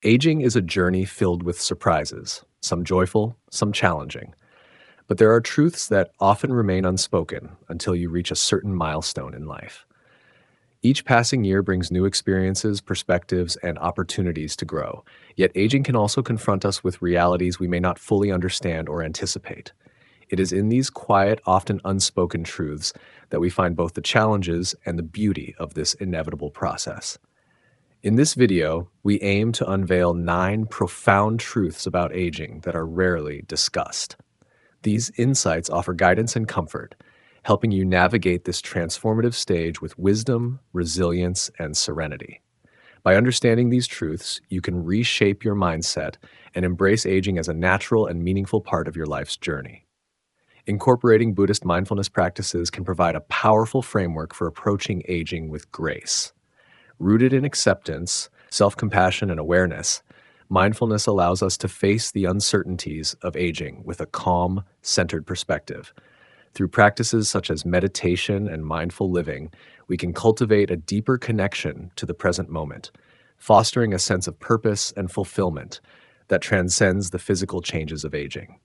Aging is a journey filled with surprises, some joyful, some challenging. But there are truths that often remain unspoken until you reach a certain milestone in life. Each passing year brings new experiences, perspectives, and opportunities to grow. Yet aging can also confront us with realities we may not fully understand or anticipate. It is in these quiet, often unspoken truths that we find both the challenges and the beauty of this inevitable process. In this video, we aim to unveil 9 profound truths about aging that are rarely discussed. These insights offer guidance and comfort, helping you navigate this transformative stage with wisdom, resilience, and serenity. By understanding these truths, you can reshape your mindset and embrace aging as a natural and meaningful part of your life's journey. Incorporating Buddhist mindfulness practices can provide a powerful framework for approaching aging with grace. Rooted in acceptance, self-compassion, and awareness, mindfulness allows us to face the uncertainties of aging with a calm, centered perspective. Through practices such as meditation and mindful living, we can cultivate a deeper connection to the present moment, fostering a sense of purpose and fulfillment that transcends the physical changes of aging.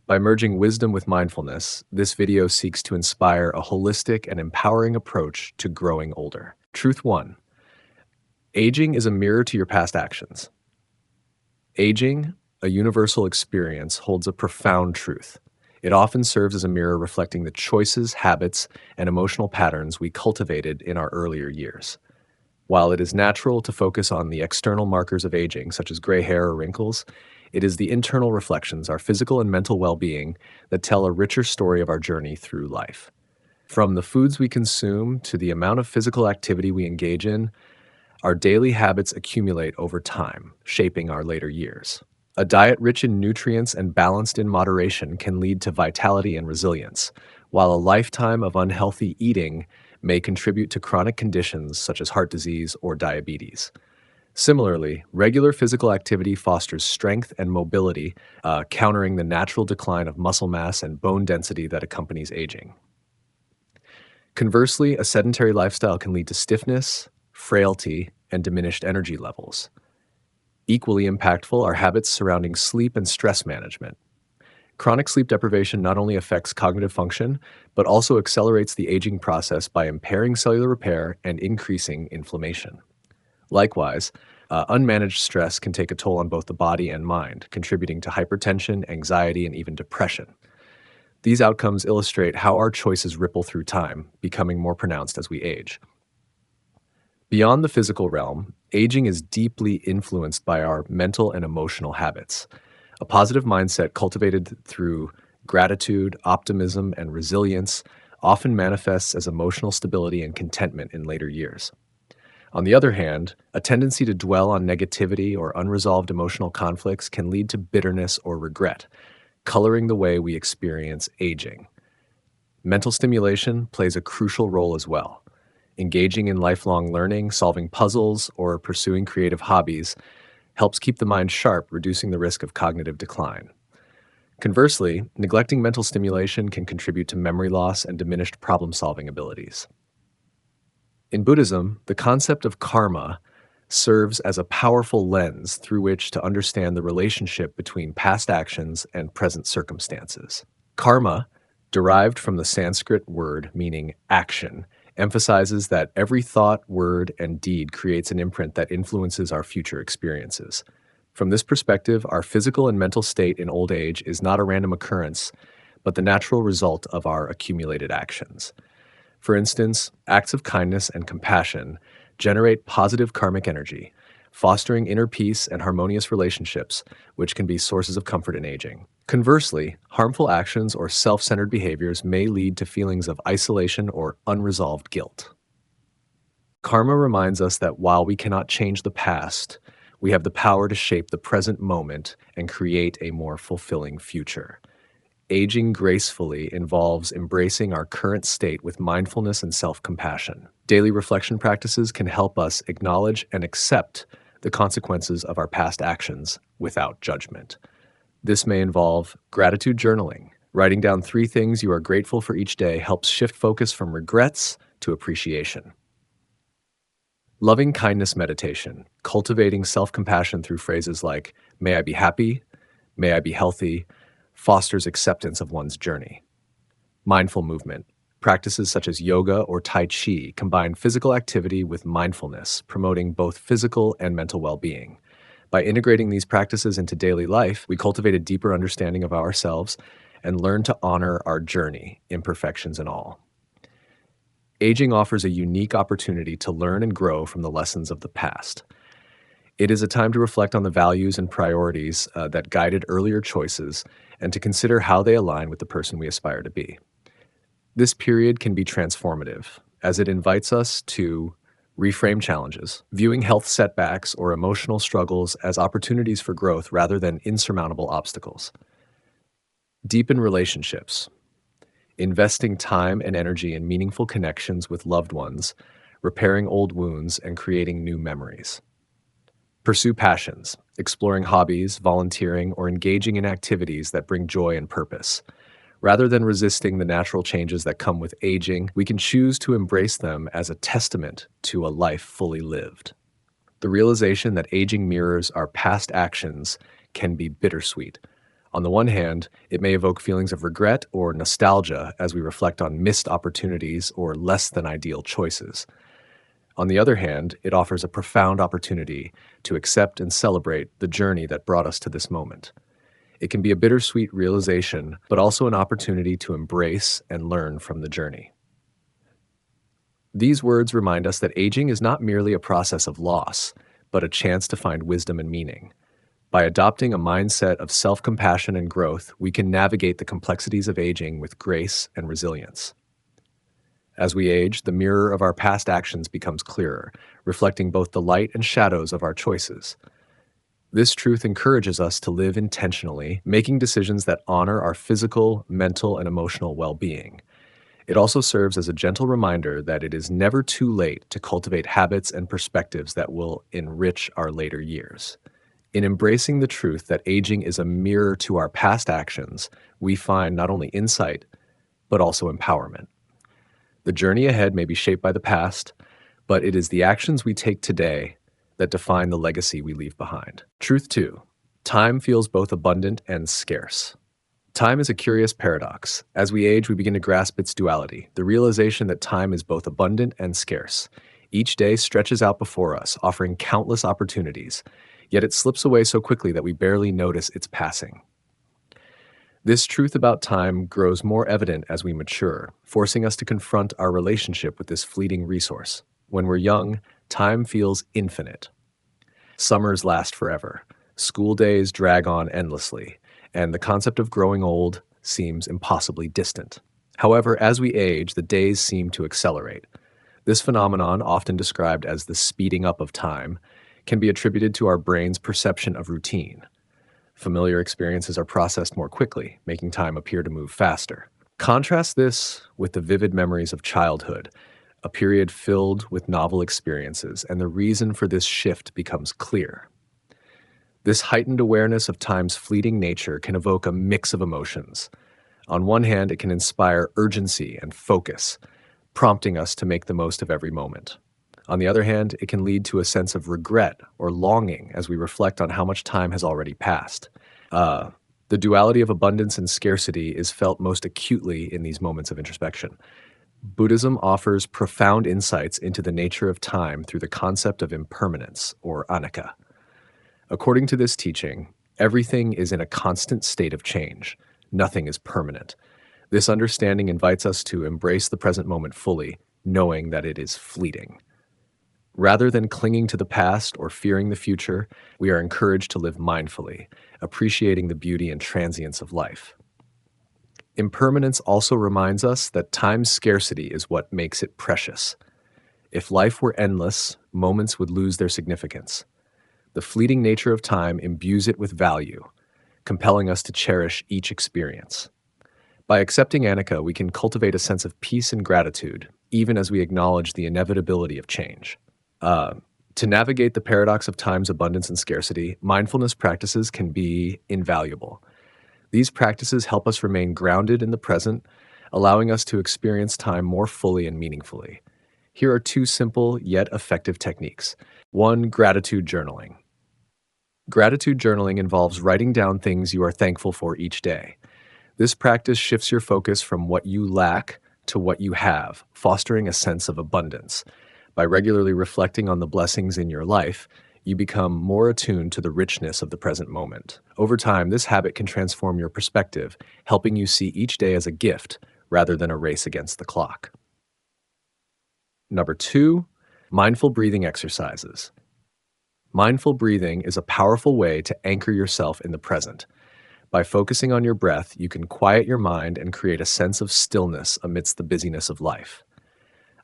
By merging wisdom with mindfulness, this video seeks to inspire a holistic and empowering approach to growing older. Truth 1. Aging is a mirror to your past actions. Aging, a universal experience, holds a profound truth. It often serves as a mirror reflecting the choices, habits, and emotional patterns we cultivated in our earlier years. While it is natural to focus on the external markers of aging, such as gray hair or wrinkles, it is the internal reflections, our physical and mental well-being, that tell a richer story of our journey through life. From the foods we consume to the amount of physical activity we engage in, our daily habits accumulate over time, shaping our later years. A diet rich in nutrients and balanced in moderation can lead to vitality and resilience, while a lifetime of unhealthy eating may contribute to chronic conditions such as heart disease or diabetes. Similarly, regular physical activity fosters strength and mobility, countering the natural decline of muscle mass and bone density that accompanies aging. Conversely, a sedentary lifestyle can lead to stiffness, frailty, and diminished energy levels. Equally impactful are habits surrounding sleep and stress management. Chronic sleep deprivation not only affects cognitive function, but also accelerates the aging process by impairing cellular repair and increasing inflammation. Likewise, unmanaged stress can take a toll on both the body and mind, contributing to hypertension, anxiety, and even depression. These outcomes illustrate how our choices ripple through time, becoming more pronounced as we age. Beyond the physical realm, aging is deeply influenced by our mental and emotional habits. A positive mindset cultivated through gratitude, optimism, and resilience often manifests as emotional stability and contentment in later years. On the other hand, a tendency to dwell on negativity or unresolved emotional conflicts can lead to bitterness or regret, coloring the way we experience aging. Mental stimulation plays a crucial role as well. Engaging in lifelong learning, solving puzzles, or pursuing creative hobbies helps keep the mind sharp, reducing the risk of cognitive decline. Conversely, neglecting mental stimulation can contribute to memory loss and diminished problem-solving abilities. In Buddhism, the concept of karma serves as a powerful lens through which to understand the relationship between past actions and present circumstances. Karma, derived from the Sanskrit word meaning action, emphasizes that every thought, word, and deed creates an imprint that influences our future experiences. From this perspective, our physical and mental state in old age is not a random occurrence, but the natural result of our accumulated actions. For instance, acts of kindness and compassion generate positive karmic energy, fostering inner peace and harmonious relationships, which can be sources of comfort in aging. Conversely, harmful actions or self-centered behaviors may lead to feelings of isolation or unresolved guilt. Karma reminds us that while we cannot change the past, we have the power to shape the present moment and create a more fulfilling future. Aging gracefully involves embracing our current state with mindfulness and self-compassion. Daily reflection practices can help us acknowledge and accept the consequences of our past actions without judgment. This may involve gratitude journaling. Writing down 3 things you are grateful for each day helps shift focus from regrets to appreciation. Loving kindness meditation, cultivating self compassion through phrases like, may I be happy, may I be healthy, fosters acceptance of one's journey. Mindful movement, practices such as yoga or Tai Chi combine physical activity with mindfulness, promoting both physical and mental well being. By integrating these practices into daily life, we cultivate a deeper understanding of ourselves and learn to honor our journey, imperfections and all. Aging offers a unique opportunity to learn and grow from the lessons of the past. It is a time to reflect on the values and priorities that guided earlier choices and to consider how they align with the person we aspire to be. This period can be transformative, as it invites us to reframe challenges, viewing health setbacks or emotional struggles as opportunities for growth rather than insurmountable obstacles. Deepen relationships, investing time and energy in meaningful connections with loved ones, repairing old wounds, and creating new memories. Pursue passions, exploring hobbies, volunteering, or engaging in activities that bring joy and purpose. Rather than resisting the natural changes that come with aging, we can choose to embrace them as a testament to a life fully lived. The realization that aging mirrors our past actions can be bittersweet. On the one hand, it may evoke feelings of regret or nostalgia as we reflect on missed opportunities or less than ideal choices. On the other hand, it offers a profound opportunity to accept and celebrate the journey that brought us to this moment. It can be a bittersweet realization, but also an opportunity to embrace and learn from the journey. These words remind us that aging is not merely a process of loss, but a chance to find wisdom and meaning. By adopting a mindset of self-compassion and growth, we can navigate the complexities of aging with grace and resilience. As we age, the mirror of our past actions becomes clearer, reflecting both the light and shadows of our choices. This truth encourages us to live intentionally, making decisions that honor our physical, mental, and emotional well-being. It also serves as a gentle reminder that it is never too late to cultivate habits and perspectives that will enrich our later years. In embracing the truth that aging is a mirror to our past actions, we find not only insight, but also empowerment. The journey ahead may be shaped by the past, but it is the actions we take today that define the legacy we leave behind. Truth 2. Time feels both abundant and scarce. Time is a curious paradox. As we age, we begin to grasp its duality, the realization that time is both abundant and scarce. Each day stretches out before us, offering countless opportunities, yet it slips away so quickly that we barely notice its passing. This truth about time grows more evident as we mature, forcing us to confront our relationship with this fleeting resource. When we're young, time feels infinite. Summers last forever. School days drag on endlessly, and the concept of growing old seems impossibly distant. However, as we age, the days seem to accelerate. This phenomenon, often described as the speeding up of time, can be attributed to our brain's perception of routine. Familiar experiences are processed more quickly, making time appear to move faster. Contrast this with the vivid memories of childhood, a period filled with novel experiences, and the reason for this shift becomes clear. This heightened awareness of time's fleeting nature can evoke a mix of emotions. On one hand, it can inspire urgency and focus, prompting us to make the most of every moment. On the other hand, it can lead to a sense of regret or longing as we reflect on how much time has already passed. The duality of abundance and scarcity is felt most acutely in these moments of introspection. Buddhism offers profound insights into the nature of time through the concept of impermanence, or anicca. According to this teaching, everything is in a constant state of change. Nothing is permanent. This understanding invites us to embrace the present moment fully, knowing that it is fleeting. Rather than clinging to the past or fearing the future, we are encouraged to live mindfully, appreciating the beauty and transience of life. Impermanence also reminds us that time's scarcity is what makes it precious. If life were endless, moments would lose their significance. The fleeting nature of time imbues it with value, compelling us to cherish each experience. By accepting anicca, we can cultivate a sense of peace and gratitude, even as we acknowledge the inevitability of change. To navigate the paradox of time's abundance and scarcity, mindfulness practices can be invaluable. These practices help us remain grounded in the present, allowing us to experience time more fully and meaningfully. Here are two simple yet effective techniques. One, gratitude journaling. Gratitude journaling involves writing down things you are thankful for each day. This practice shifts your focus from what you lack to what you have, fostering a sense of abundance. By regularly reflecting on the blessings in your life, you become more attuned to the richness of the present moment. Over time, this habit can transform your perspective, helping you see each day as a gift rather than a race against the clock. Number two, mindful breathing exercises. Mindful breathing is a powerful way to anchor yourself in the present. By focusing on your breath, you can quiet your mind and create a sense of stillness amidst the busyness of life.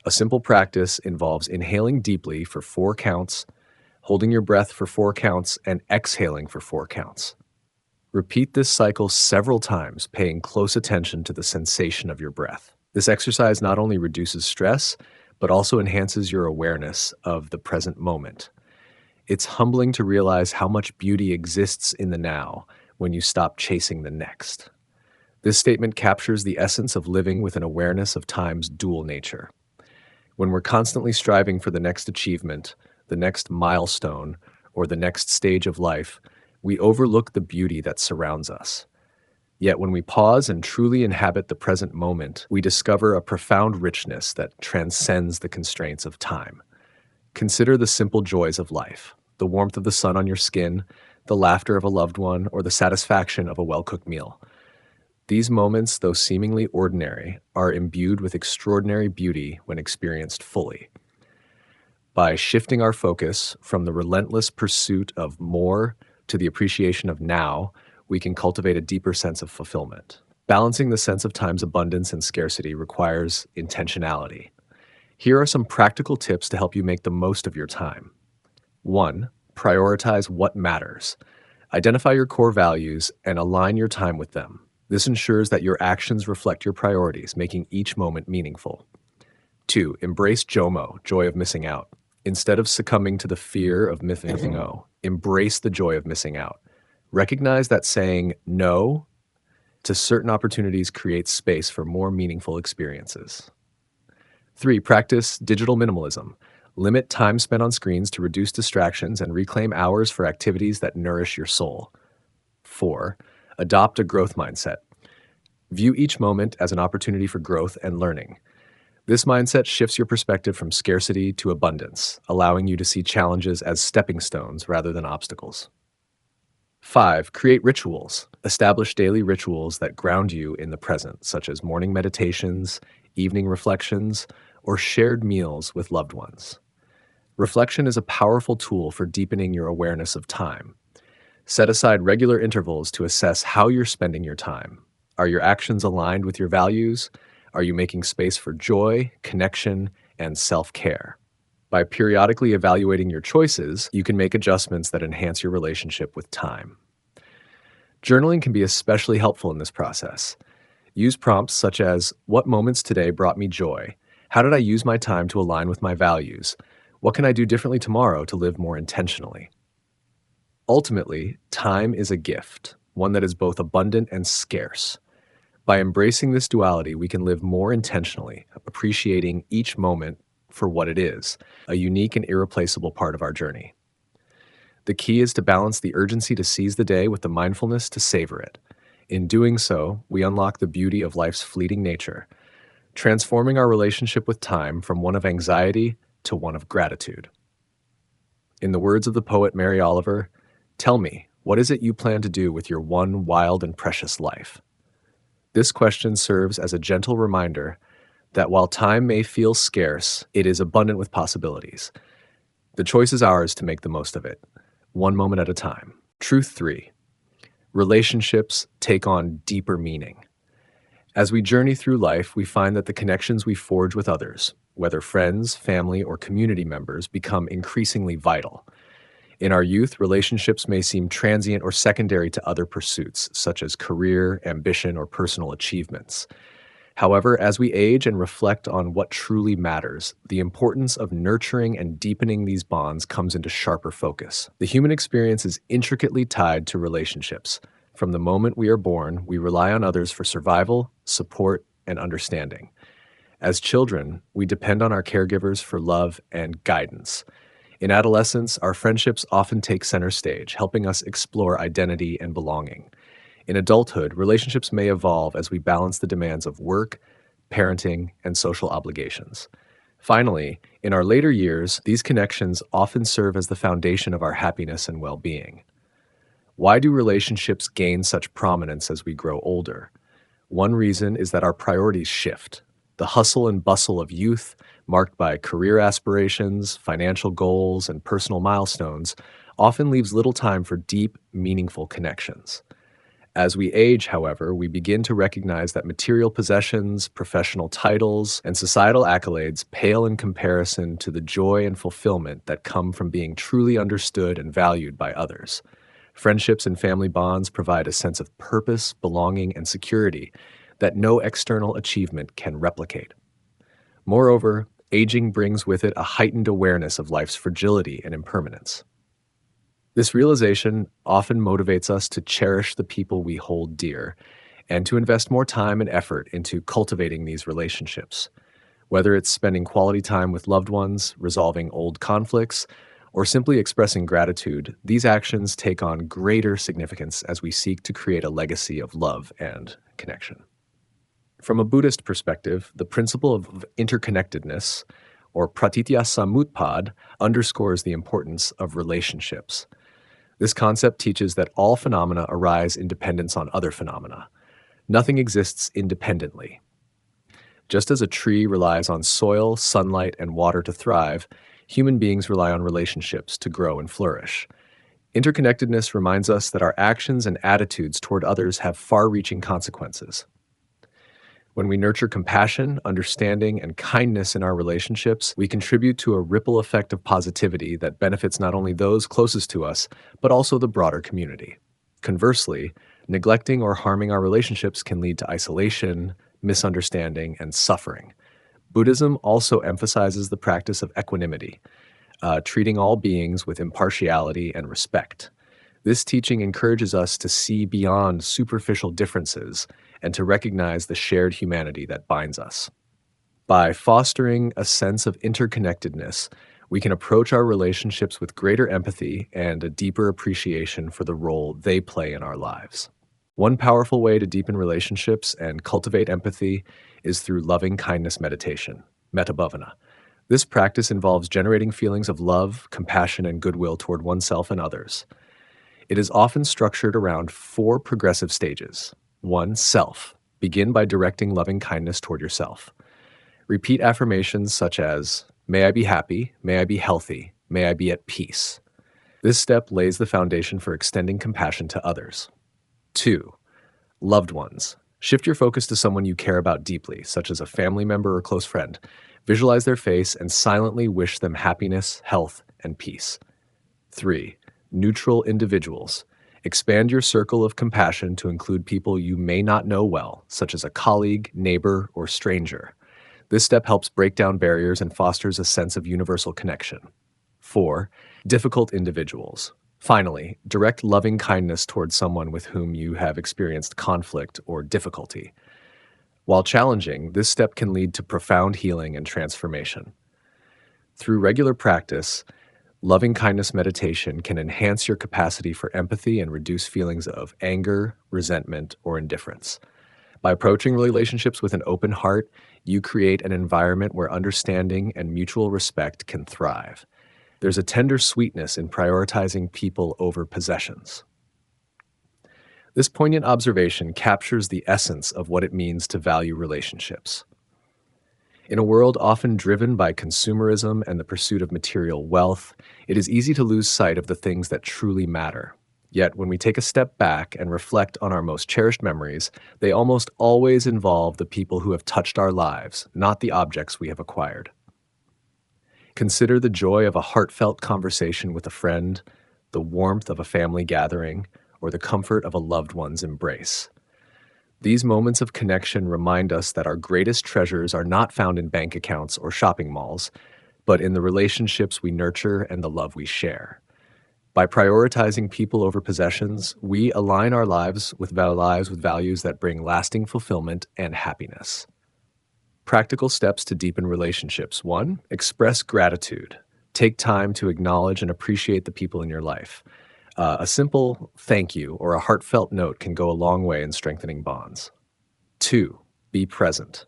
A simple practice involves inhaling deeply for 4 counts, holding your breath for 4 counts, and exhaling for 4 counts. Repeat this cycle several times, paying close attention to the sensation of your breath. This exercise not only reduces stress, but also enhances your awareness of the present moment. It's humbling to realize how much beauty exists in the now when you stop chasing the next. This statement captures the essence of living with an awareness of time's dual nature. When we're constantly striving for the next achievement, the next milestone, or the next stage of life, we overlook the beauty that surrounds us. Yet when we pause and truly inhabit the present moment, we discover a profound richness that transcends the constraints of time. Consider the simple joys of life: the warmth of the sun on your skin, the laughter of a loved one, or the satisfaction of a well-cooked meal. These moments, though seemingly ordinary, are imbued with extraordinary beauty when experienced fully. By shifting our focus from the relentless pursuit of more to the appreciation of now, we can cultivate a deeper sense of fulfillment. Balancing the sense of time's abundance and scarcity requires intentionality. Here are some practical tips to help you make the most of your time. 1. Prioritize what matters. Identify your core values and align your time with them. This ensures that your actions reflect your priorities, making each moment meaningful. 2. Embrace JOMO, joy of missing out. Instead of succumbing to the fear of missing out, embrace the joy of missing out. Recognize that saying no to certain opportunities creates space for more meaningful experiences. 3. Practice digital minimalism. Limit time spent on screens to reduce distractions and reclaim hours for activities that nourish your soul. 4. Adopt a growth mindset. View each moment as an opportunity for growth and learning. This mindset shifts your perspective from scarcity to abundance, allowing you to see challenges as stepping stones rather than obstacles. 5. Create rituals. Establish daily rituals that ground you in the present, such as morning meditations, evening reflections, or shared meals with loved ones. Reflection is a powerful tool for deepening your awareness of time. Set aside regular intervals to assess how you're spending your time. Are your actions aligned with your values? Are you making space for joy, connection, and self-care? By periodically evaluating your choices, you can make adjustments that enhance your relationship with time. Journaling can be especially helpful in this process. Use prompts such as, "What moments today brought me joy? How did I use my time to align with my values? What can I do differently tomorrow to live more intentionally?" Ultimately, time is a gift, one that is both abundant and scarce. By embracing this duality, we can live more intentionally, appreciating each moment for what it is, a unique and irreplaceable part of our journey. The key is to balance the urgency to seize the day with the mindfulness to savor it. In doing so, we unlock the beauty of life's fleeting nature, transforming our relationship with time from one of anxiety to one of gratitude. In the words of the poet Mary Oliver, "Tell me, what is it you plan to do with your one wild and precious life?" This question serves as a gentle reminder that while time may feel scarce, it is abundant with possibilities. The choice is ours to make the most of it, one moment at a time. Truth 3. Relationships take on deeper meaning. As we journey through life, we find that the connections we forge with others, whether friends, family, or community members, become increasingly vital. In our youth, relationships may seem transient or secondary to other pursuits, such as career, ambition, or personal achievements. However, as we age and reflect on what truly matters, the importance of nurturing and deepening these bonds comes into sharper focus. The human experience is intricately tied to relationships. From the moment we are born, we rely on others for survival, support, and understanding. As children, we depend on our caregivers for love and guidance. In adolescence, our friendships often take center stage, helping us explore identity and belonging. In adulthood, relationships may evolve as we balance the demands of work, parenting, and social obligations. Finally, in our later years, these connections often serve as the foundation of our happiness and well being. Why do relationships gain such prominence as we grow older? One reason is that our priorities shift. The hustle and bustle of youth, marked by career aspirations, financial goals, and personal milestones, often leaves little time for deep, meaningful connections. As we age, however, we begin to recognize that material possessions, professional titles, and societal accolades pale in comparison to the joy and fulfillment that come from being truly understood and valued by others. Friendships and family bonds provide a sense of purpose, belonging, and security that no external achievement can replicate. Moreover, aging brings with it a heightened awareness of life's fragility and impermanence. This realization often motivates us to cherish the people we hold dear and to invest more time and effort into cultivating these relationships. Whether it's spending quality time with loved ones, resolving old conflicts, or simply expressing gratitude, these actions take on greater significance as we seek to create a legacy of love and connection. From a Buddhist perspective, the principle of interconnectedness, or pratitya samutpad, underscores the importance of relationships. This concept teaches that all phenomena arise in dependence on other phenomena. Nothing exists independently. Just as a tree relies on soil, sunlight, and water to thrive, human beings rely on relationships to grow and flourish. Interconnectedness reminds us that our actions and attitudes toward others have far-reaching consequences. When we nurture compassion, understanding, and kindness in our relationships, we contribute to a ripple effect of positivity that benefits not only those closest to us, but also the broader community. Conversely, neglecting or harming our relationships can lead to isolation, misunderstanding, and suffering. Buddhism also emphasizes the practice of equanimity, treating all beings with impartiality and respect. This teaching encourages us to see beyond superficial differences and to recognize the shared humanity that binds us. By fostering a sense of interconnectedness, we can approach our relationships with greater empathy and a deeper appreciation for the role they play in our lives. One powerful way to deepen relationships and cultivate empathy is through loving kindness meditation, metabhavana. This practice involves generating feelings of love, compassion, and goodwill toward oneself and others. It is often structured around 4 progressive stages. 1. Self. Begin by directing loving kindness toward yourself. Repeat affirmations such as, "May I be happy, may I be healthy, may I be at peace." This step lays the foundation for extending compassion to others. 2. Loved ones. Shift your focus to someone you care about deeply, such as a family member or close friend. Visualize their face and silently wish them happiness, health, and peace. 3. Neutral individuals. Expand your circle of compassion to include people you may not know well, such as a colleague, neighbor, or stranger. This step helps break down barriers and fosters a sense of universal connection. 4. Difficult individuals. Finally, direct loving kindness towards someone with whom you have experienced conflict or difficulty. While challenging, this step can lead to profound healing and transformation. Through regular practice, loving kindness meditation can enhance your capacity for empathy and reduce feelings of anger, resentment, or indifference. By approaching relationships with an open heart, you create an environment where understanding and mutual respect can thrive. There's a tender sweetness in prioritizing people over possessions. This poignant observation captures the essence of what it means to value relationships. In a world often driven by consumerism and the pursuit of material wealth, it is easy to lose sight of the things that truly matter. Yet, when we take a step back and reflect on our most cherished memories, they almost always involve the people who have touched our lives, not the objects we have acquired. Consider the joy of a heartfelt conversation with a friend, the warmth of a family gathering, or the comfort of a loved one's embrace. These moments of connection remind us that our greatest treasures are not found in bank accounts or shopping malls, but in the relationships we nurture and the love we share. By prioritizing people over possessions, we align our lives with values that bring lasting fulfillment and happiness. Practical steps to deepen relationships. 1. Express gratitude. Take time to acknowledge and appreciate the people in your life. A simple thank you or a heartfelt note can go a long way in strengthening bonds. 2. Be present.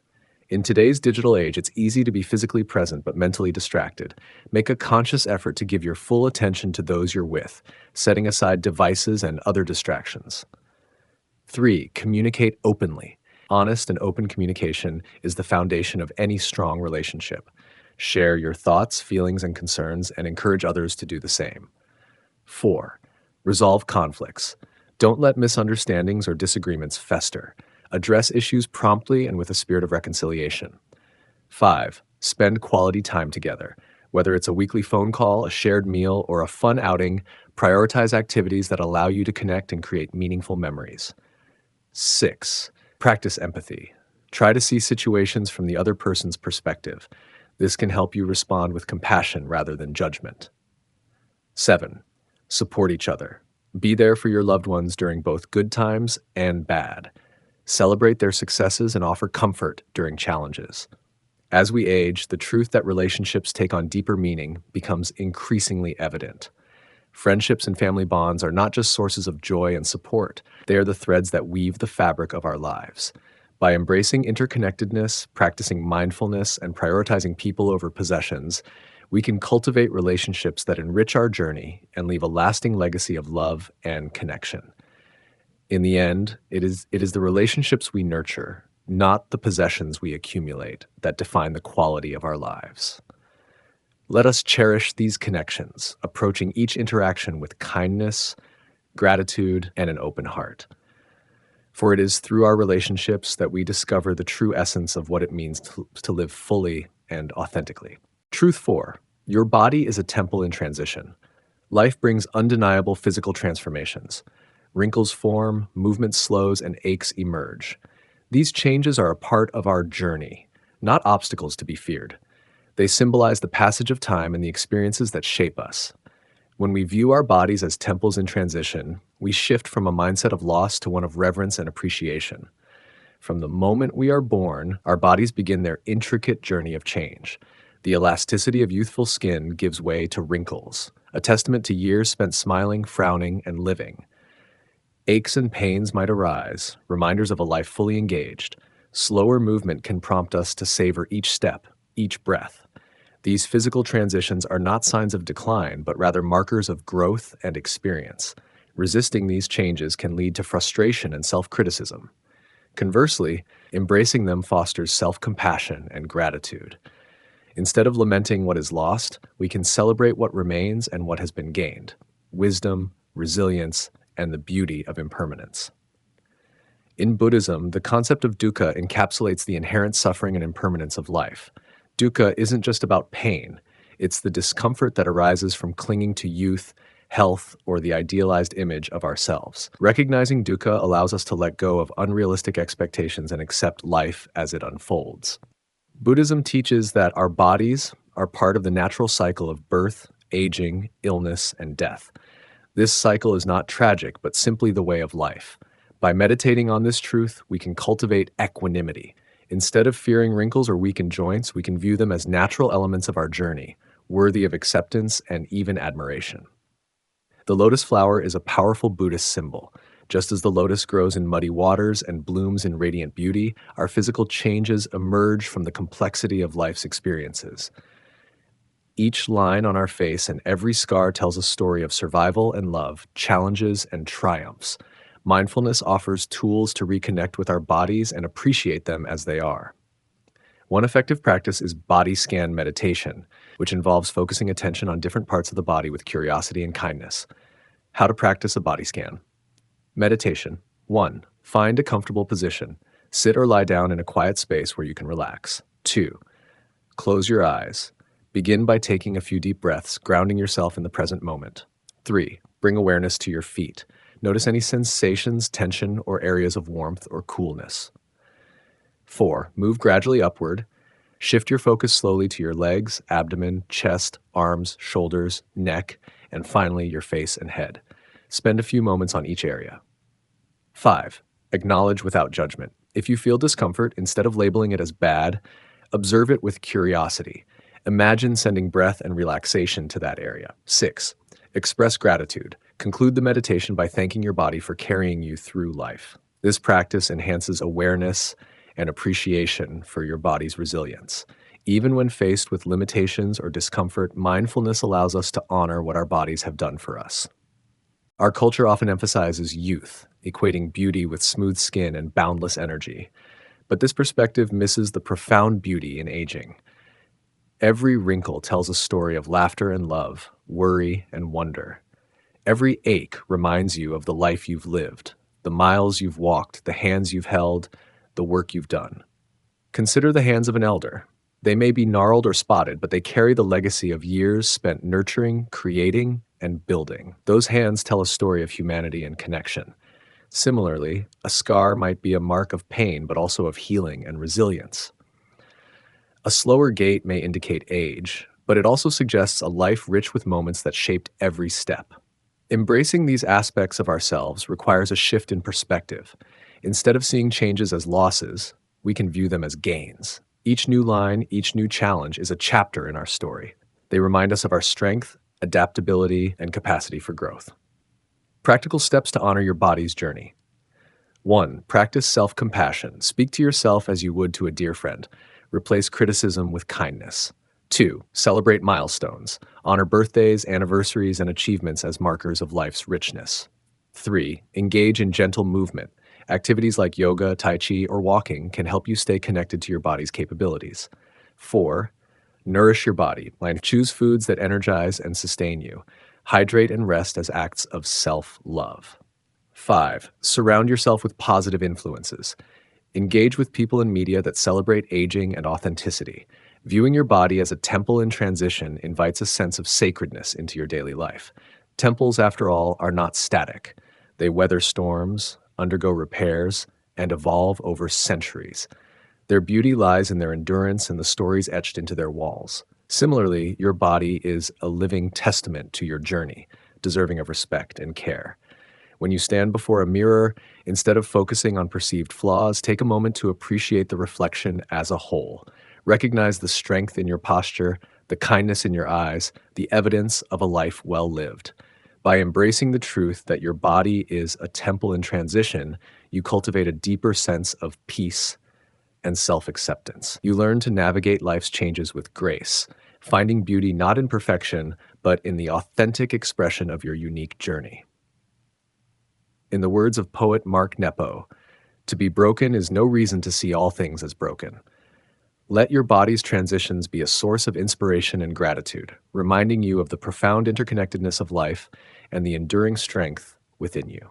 In today's digital age, it's easy to be physically present but mentally distracted. Make a conscious effort to give your full attention to those you're with, setting aside devices and other distractions. 3. Communicate openly. Honest and open communication is the foundation of any strong relationship. Share your thoughts, feelings, and concerns, and encourage others to do the same. 4. Resolve conflicts. Don't let misunderstandings or disagreements fester. Address issues promptly and with a spirit of reconciliation. 5. Spend quality time together. Whether it's a weekly phone call, a shared meal, or a fun outing, prioritize activities that allow you to connect and create meaningful memories. 6. Practice empathy. Try to see situations from the other person's perspective. This can help you respond with compassion rather than judgment. 7. Support each other. Be there for your loved ones during both good times and bad. Celebrate their successes and offer comfort during challenges. As we age, the truth that relationships take on deeper meaning becomes increasingly evident. Friendships and family bonds are not just sources of joy and support, they are the threads that weave the fabric of our lives. By embracing interconnectedness, practicing mindfulness, and prioritizing people over possessions, we can cultivate relationships that enrich our journey and leave a lasting legacy of love and connection. In the end, it is the relationships we nurture, not the possessions we accumulate, that define the quality of our lives. Let us cherish these connections, approaching each interaction with kindness, gratitude, and an open heart. For it is through our relationships that we discover the true essence of what it means to live fully and authentically. Truth 4. Your body is a temple in transition. Life brings undeniable physical transformations. Wrinkles form, movement slows, and aches emerge. These changes are a part of our journey, not obstacles to be feared. They symbolize the passage of time and the experiences that shape us. When we view our bodies as temples in transition, we shift from a mindset of loss to one of reverence and appreciation. From the moment we are born, our bodies begin their intricate journey of change. The elasticity of youthful skin gives way to wrinkles, a testament to years spent smiling, frowning, and living. Aches and pains might arise, reminders of a life fully engaged. Slower movement can prompt us to savor each step, each breath. These physical transitions are not signs of decline, but rather markers of growth and experience. Resisting these changes can lead to frustration and self-criticism. Conversely, embracing them fosters self-compassion and gratitude. Instead of lamenting what is lost, we can celebrate what remains and what has been gained: wisdom, resilience, and the beauty of impermanence. In Buddhism, the concept of dukkha encapsulates the inherent suffering and impermanence of life. Dukkha isn't just about pain, it's the discomfort that arises from clinging to youth, health, or the idealized image of ourselves. Recognizing dukkha allows us to let go of unrealistic expectations and accept life as it unfolds. Buddhism teaches that our bodies are part of the natural cycle of birth, aging, illness, and death. This cycle is not tragic, but simply the way of life. By meditating on this truth, we can cultivate equanimity. Instead of fearing wrinkles or weakened joints, we can view them as natural elements of our journey, worthy of acceptance and even admiration. The lotus flower is a powerful Buddhist symbol. Just as the lotus grows in muddy waters and blooms in radiant beauty, our physical changes emerge from the complexity of life's experiences. Each line on our face and every scar tells a story of survival and love, challenges and triumphs. Mindfulness offers tools to reconnect with our bodies and appreciate them as they are. One effective practice is body scan meditation, which involves focusing attention on different parts of the body with curiosity and kindness. How to practice a body scan. Meditation. 1. Find a comfortable position. Sit or lie down in a quiet space where you can relax. 2. Close your eyes. Begin by taking a few deep breaths, grounding yourself in the present moment. 3. Bring awareness to your feet. Notice any sensations, tension, or areas of warmth or coolness. 4. Move gradually upward. Shift your focus slowly to your legs, abdomen, chest, arms, shoulders, neck, and finally your face and head. Spend a few moments on each area. 5. Acknowledge without judgment. If you feel discomfort, instead of labeling it as bad, observe it with curiosity. Imagine sending breath and relaxation to that area. 6. Express gratitude. Conclude the meditation by thanking your body for carrying you through life. This practice enhances awareness and appreciation for your body's resilience. Even when faced with limitations or discomfort, mindfulness allows us to honor what our bodies have done for us. Our culture often emphasizes youth, equating beauty with smooth skin and boundless energy. But this perspective misses the profound beauty in aging. Every wrinkle tells a story of laughter and love, worry and wonder. Every ache reminds you of the life you've lived, the miles you've walked, the hands you've held, the work you've done. Consider the hands of an elder. They may be gnarled or spotted, but they carry the legacy of years spent nurturing, creating, and building. Those hands tell a story of humanity and connection. Similarly, a scar might be a mark of pain, but also of healing and resilience. A slower gait may indicate age, but it also suggests a life rich with moments that shaped every step. Embracing these aspects of ourselves requires a shift in perspective. Instead of seeing changes as losses, we can view them as gains. Each new line, each new challenge is a chapter in our story. They remind us of our strength, adaptability, and capacity for growth. Practical steps to honor your body's journey. 1. Practice self-compassion. Speak to yourself as you would to a dear friend. Replace criticism with kindness. 2. Celebrate milestones. Honor birthdays, anniversaries, and achievements as markers of life's richness. 3. Engage in gentle movement. Activities like yoga, tai chi, or walking can help you stay connected to your body's capabilities. 4. Nourish your body. Choose foods that energize and sustain you. Hydrate and rest as acts of self-love. 5. Surround yourself with positive influences. Engage with people and media that celebrate aging and authenticity. Viewing your body as a temple in transition invites a sense of sacredness into your daily life. Temples, after all, are not static. They weather storms, undergo repairs, and evolve over centuries. Their beauty lies in their endurance and the stories etched into their walls. Similarly, your body is a living testament to your journey, deserving of respect and care. When you stand before a mirror, instead of focusing on perceived flaws, take a moment to appreciate the reflection as a whole. Recognize the strength in your posture, the kindness in your eyes, the evidence of a life well lived. By embracing the truth that your body is a temple in transition, you cultivate a deeper sense of peace and self-acceptance. You learn to navigate life's changes with grace, finding beauty not in perfection, but in the authentic expression of your unique journey. In the words of poet Mark Nepo, "To be broken is no reason to see all things as broken." Let your body's transitions be a source of inspiration and gratitude, reminding you of the profound interconnectedness of life and the enduring strength within you.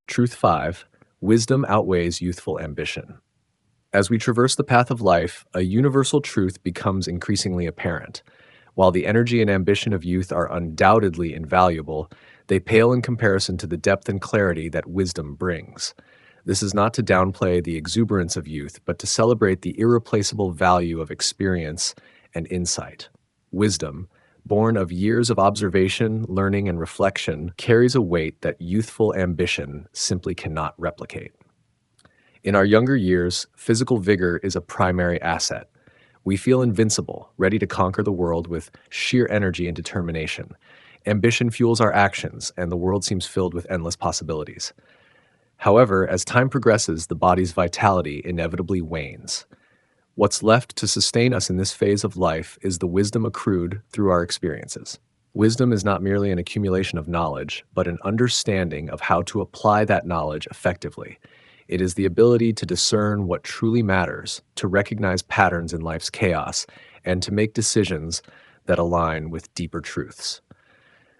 Truth 5. Wisdom outweighs youthful ambition. As we traverse the path of life, a universal truth becomes increasingly apparent. While the energy and ambition of youth are undoubtedly invaluable, they pale in comparison to the depth and clarity that wisdom brings. This is not to downplay the exuberance of youth, but to celebrate the irreplaceable value of experience and insight. Wisdom, born of years of observation, learning, and reflection, carries a weight that youthful ambition simply cannot replicate. In our younger years, physical vigor is a primary asset. We feel invincible, ready to conquer the world with sheer energy and determination. Ambition fuels our actions, and the world seems filled with endless possibilities. However, as time progresses, the body's vitality inevitably wanes. What's left to sustain us in this phase of life is the wisdom accrued through our experiences. Wisdom is not merely an accumulation of knowledge, but an understanding of how to apply that knowledge effectively. It is the ability to discern what truly matters, to recognize patterns in life's chaos, and to make decisions that align with deeper truths.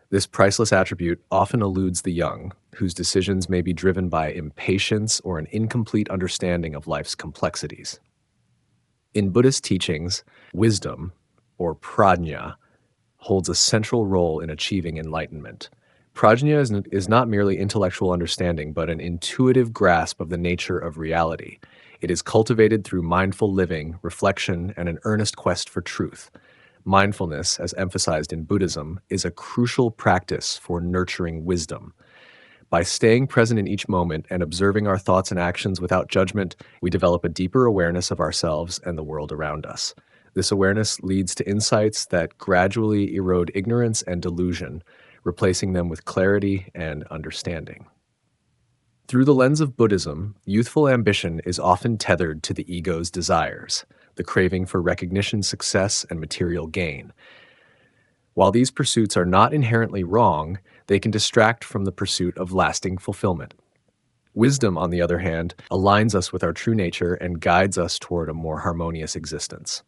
This priceless attribute often eludes the young, whose decisions may be driven by impatience or an incomplete understanding of life's complexities. In Buddhist teachings, wisdom, or prajna, holds a central role in achieving enlightenment. Prajna is not merely intellectual understanding, but an intuitive grasp of the nature of reality. It is cultivated through mindful living, reflection, and an earnest quest for truth. Mindfulness, as emphasized in Buddhism, is a crucial practice for nurturing wisdom. By staying present in each moment and observing our thoughts and actions without judgment, we develop a deeper awareness of ourselves and the world around us. This awareness leads to insights that gradually erode ignorance and delusion, replacing them with clarity and understanding. Through the lens of Buddhism, youthful ambition is often tethered to the ego's desires, the craving for recognition, success, and material gain. While these pursuits are not inherently wrong, they can distract from the pursuit of lasting fulfillment. Wisdom, on the other hand, aligns us with our true nature and guides us toward a more harmonious existence.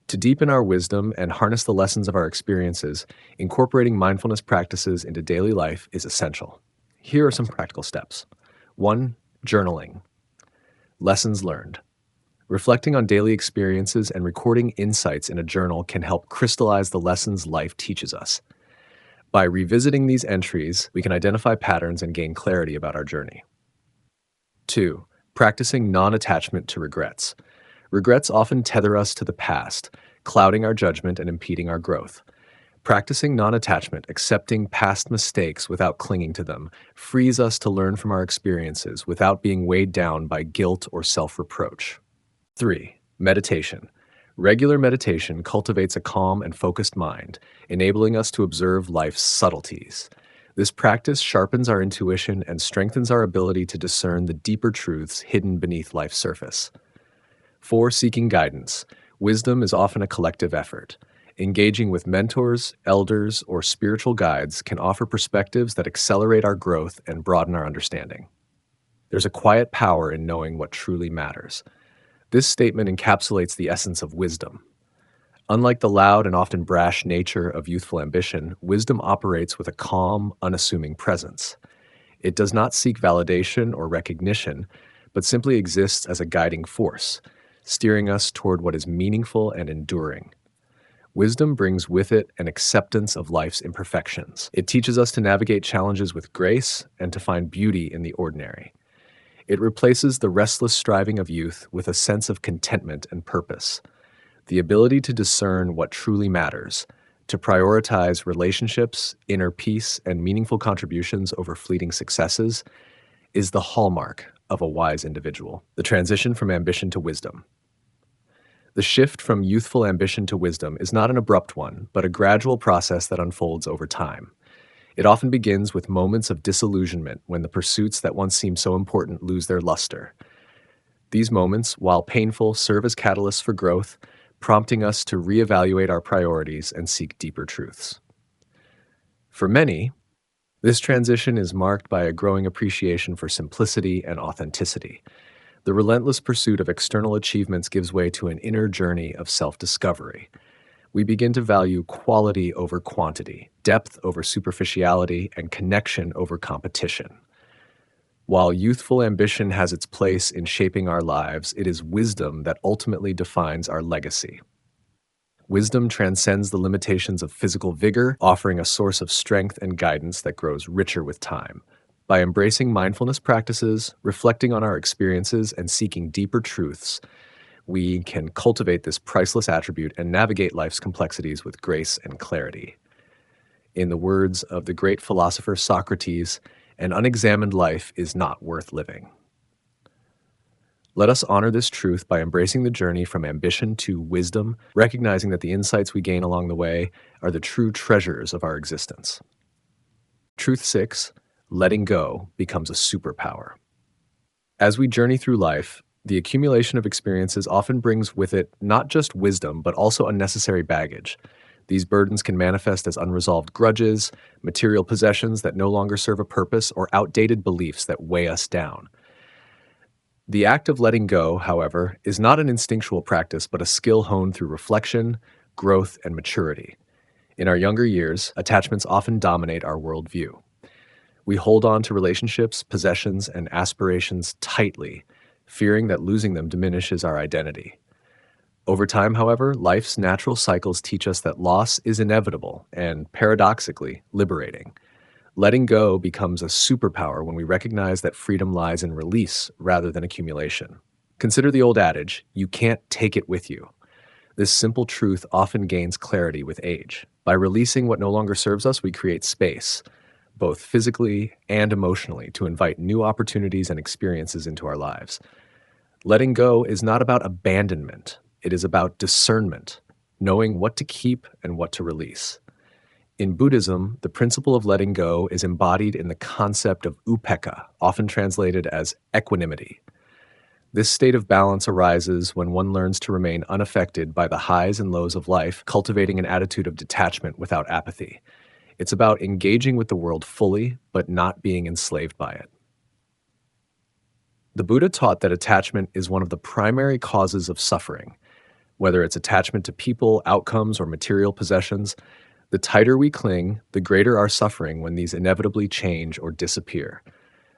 To deepen our wisdom and harness the lessons of our experiences, incorporating mindfulness practices into daily life is essential. Here are some practical steps. 1. Journaling. Lessons learned. Reflecting on daily experiences and recording insights in a journal can help crystallize the lessons life teaches us. By revisiting these entries, we can identify patterns and gain clarity about our journey. 2. Practicing non-attachment to regrets. Regrets often tether us to the past, clouding our judgment and impeding our growth. Practicing non-attachment, accepting past mistakes without clinging to them, frees us to learn from our experiences without being weighed down by guilt or self-reproach. 3. Meditation. Regular meditation cultivates a calm and focused mind, enabling us to observe life's subtleties. This practice sharpens our intuition and strengthens our ability to discern the deeper truths hidden beneath life's surface. 4. Seeking guidance. Wisdom is often a collective effort. Engaging with mentors, elders, or spiritual guides can offer perspectives that accelerate our growth and broaden our understanding. There's a quiet power in knowing what truly matters. This statement encapsulates the essence of wisdom. Unlike the loud and often brash nature of youthful ambition, wisdom operates with a calm, unassuming presence. It does not seek validation or recognition, but simply exists as a guiding force, steering us toward what is meaningful and enduring. Wisdom brings with it an acceptance of life's imperfections. It teaches us to navigate challenges with grace and to find beauty in the ordinary. It replaces the restless striving of youth with a sense of contentment and purpose. The ability to discern what truly matters, to prioritize relationships, inner peace, and meaningful contributions over fleeting successes, is the hallmark of a wise individual. The transition from ambition to wisdom. The shift from youthful ambition to wisdom is not an abrupt one, but a gradual process that unfolds over time. It often begins with moments of disillusionment when the pursuits that once seemed so important lose their luster. These moments, while painful, serve as catalysts for growth, prompting us to reevaluate our priorities and seek deeper truths. For many, this transition is marked by a growing appreciation for simplicity and authenticity. The relentless pursuit of external achievements gives way to an inner journey of self-discovery. We begin to value quality over quantity, depth over superficiality, and connection over competition. While youthful ambition has its place in shaping our lives, it is wisdom that ultimately defines our legacy. Wisdom transcends the limitations of physical vigor, offering a source of strength and guidance that grows richer with time. By embracing mindfulness practices, reflecting on our experiences, and seeking deeper truths, we can cultivate this priceless attribute and navigate life's complexities with grace and clarity. In the words of the great philosopher Socrates, an unexamined life is not worth living. Let us honor this truth by embracing the journey from ambition to wisdom, recognizing that the insights we gain along the way are the true treasures of our existence. Truth 6, letting go becomes a superpower. As we journey through life, the accumulation of experiences often brings with it not just wisdom, but also unnecessary baggage. These burdens can manifest as unresolved grudges, material possessions that no longer serve a purpose, or outdated beliefs that weigh us down. The act of letting go, however, is not an instinctual practice, but a skill honed through reflection, growth, and maturity. In our younger years, attachments often dominate our worldview. We hold on to relationships, possessions, and aspirations tightly, fearing that losing them diminishes our identity. Over time, however, life's natural cycles teach us that loss is inevitable and, paradoxically, liberating. Letting go becomes a superpower when we recognize that freedom lies in release rather than accumulation. Consider the old adage, you can't take it with you. This simple truth often gains clarity with age. By releasing what no longer serves us, we create space. both physically and emotionally, to invite new opportunities and experiences into our lives. Letting go is not about abandonment, it is about discernment, knowing what to keep and what to release. In Buddhism, the principle of letting go is embodied in the concept of upekkha, often translated as equanimity. This state of balance arises when one learns to remain unaffected by the highs and lows of life, cultivating an attitude of detachment without apathy. It's about engaging with the world fully, but not being enslaved by it. The Buddha taught that attachment is one of the primary causes of suffering. Whether it's attachment to people, outcomes, or material possessions, the tighter we cling, the greater our suffering when these inevitably change or disappear.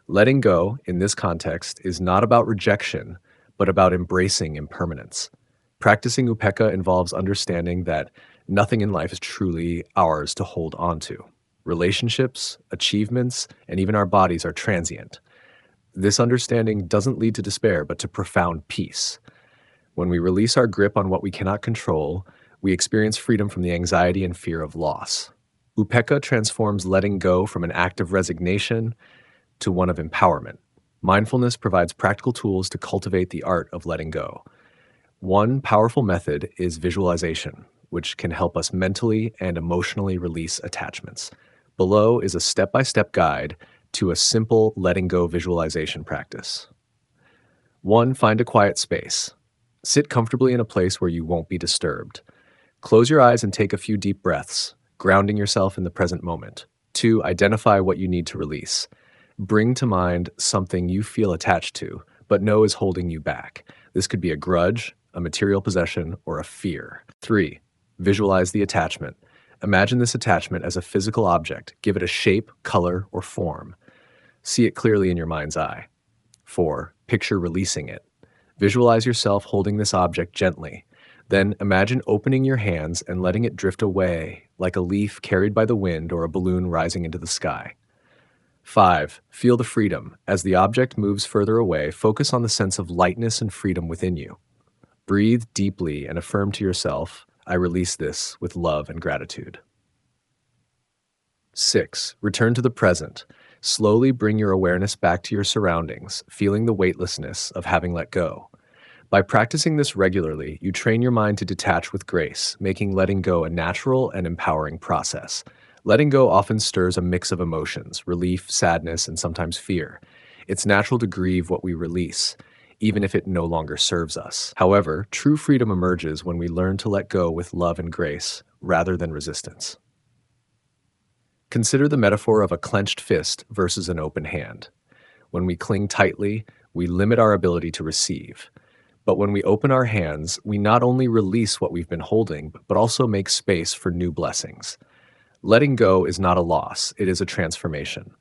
Letting go, in this context, is not about rejection, but about embracing impermanence. Practicing upekkha involves understanding that nothing in life is truly ours to hold onto. Relationships, achievements, and even our bodies are transient. This understanding doesn't lead to despair, but to profound peace. When we release our grip on what we cannot control, we experience freedom from the anxiety and fear of loss. Upekkha transforms letting go from an act of resignation to one of empowerment. Mindfulness provides practical tools to cultivate the art of letting go. One powerful method is visualization, which can help us mentally and emotionally release attachments. Below is a step-by-step guide to a simple letting go visualization practice. 1. Find a quiet space. Sit comfortably in a place where you won't be disturbed. Close your eyes and take a few deep breaths, grounding yourself in the present moment. 2. Identify what you need to release. Bring to mind something you feel attached to, but know is holding you back. This could be a grudge, a material possession, or a fear. 3. Visualize the attachment. Imagine this attachment as a physical object. Give it a shape, color, or form. See it clearly in your mind's eye. 4. Picture releasing it. Visualize yourself holding this object gently. Then imagine opening your hands and letting it drift away, like a leaf carried by the wind or a balloon rising into the sky. 5. Feel the freedom. As the object moves further away, focus on the sense of lightness and freedom within you. Breathe deeply and affirm to yourself, I release this with love and gratitude. 6. Return to the present. Slowly bring your awareness back to your surroundings, feeling the weightlessness of having let go. By practicing this regularly, you train your mind to detach with grace, making letting go a natural and empowering process. Letting go often stirs a mix of emotions, relief, sadness, and sometimes fear. It's natural to grieve what we release, even if it no longer serves us. However, true freedom emerges when we learn to let go with love and grace, rather than resistance. Consider the metaphor of a clenched fist versus an open hand. When we cling tightly, we limit our ability to receive. But when we open our hands, we not only release what we've been holding, but also make space for new blessings. Letting go is not a loss, it is a transformation.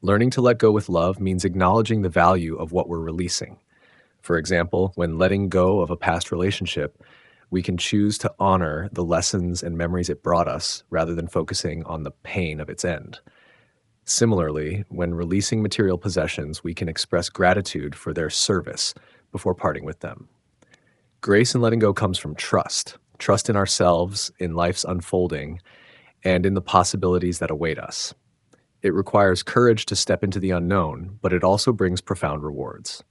Learning to let go with love means acknowledging the value of what we're releasing. For example, when letting go of a past relationship, we can choose to honor the lessons and memories it brought us rather than focusing on the pain of its end. Similarly, when releasing material possessions, we can express gratitude for their service before parting with them. Grace in letting go comes from trust in ourselves, in life's unfolding, and in the possibilities that await us. It requires courage to step into the unknown, but it also brings profound rewards.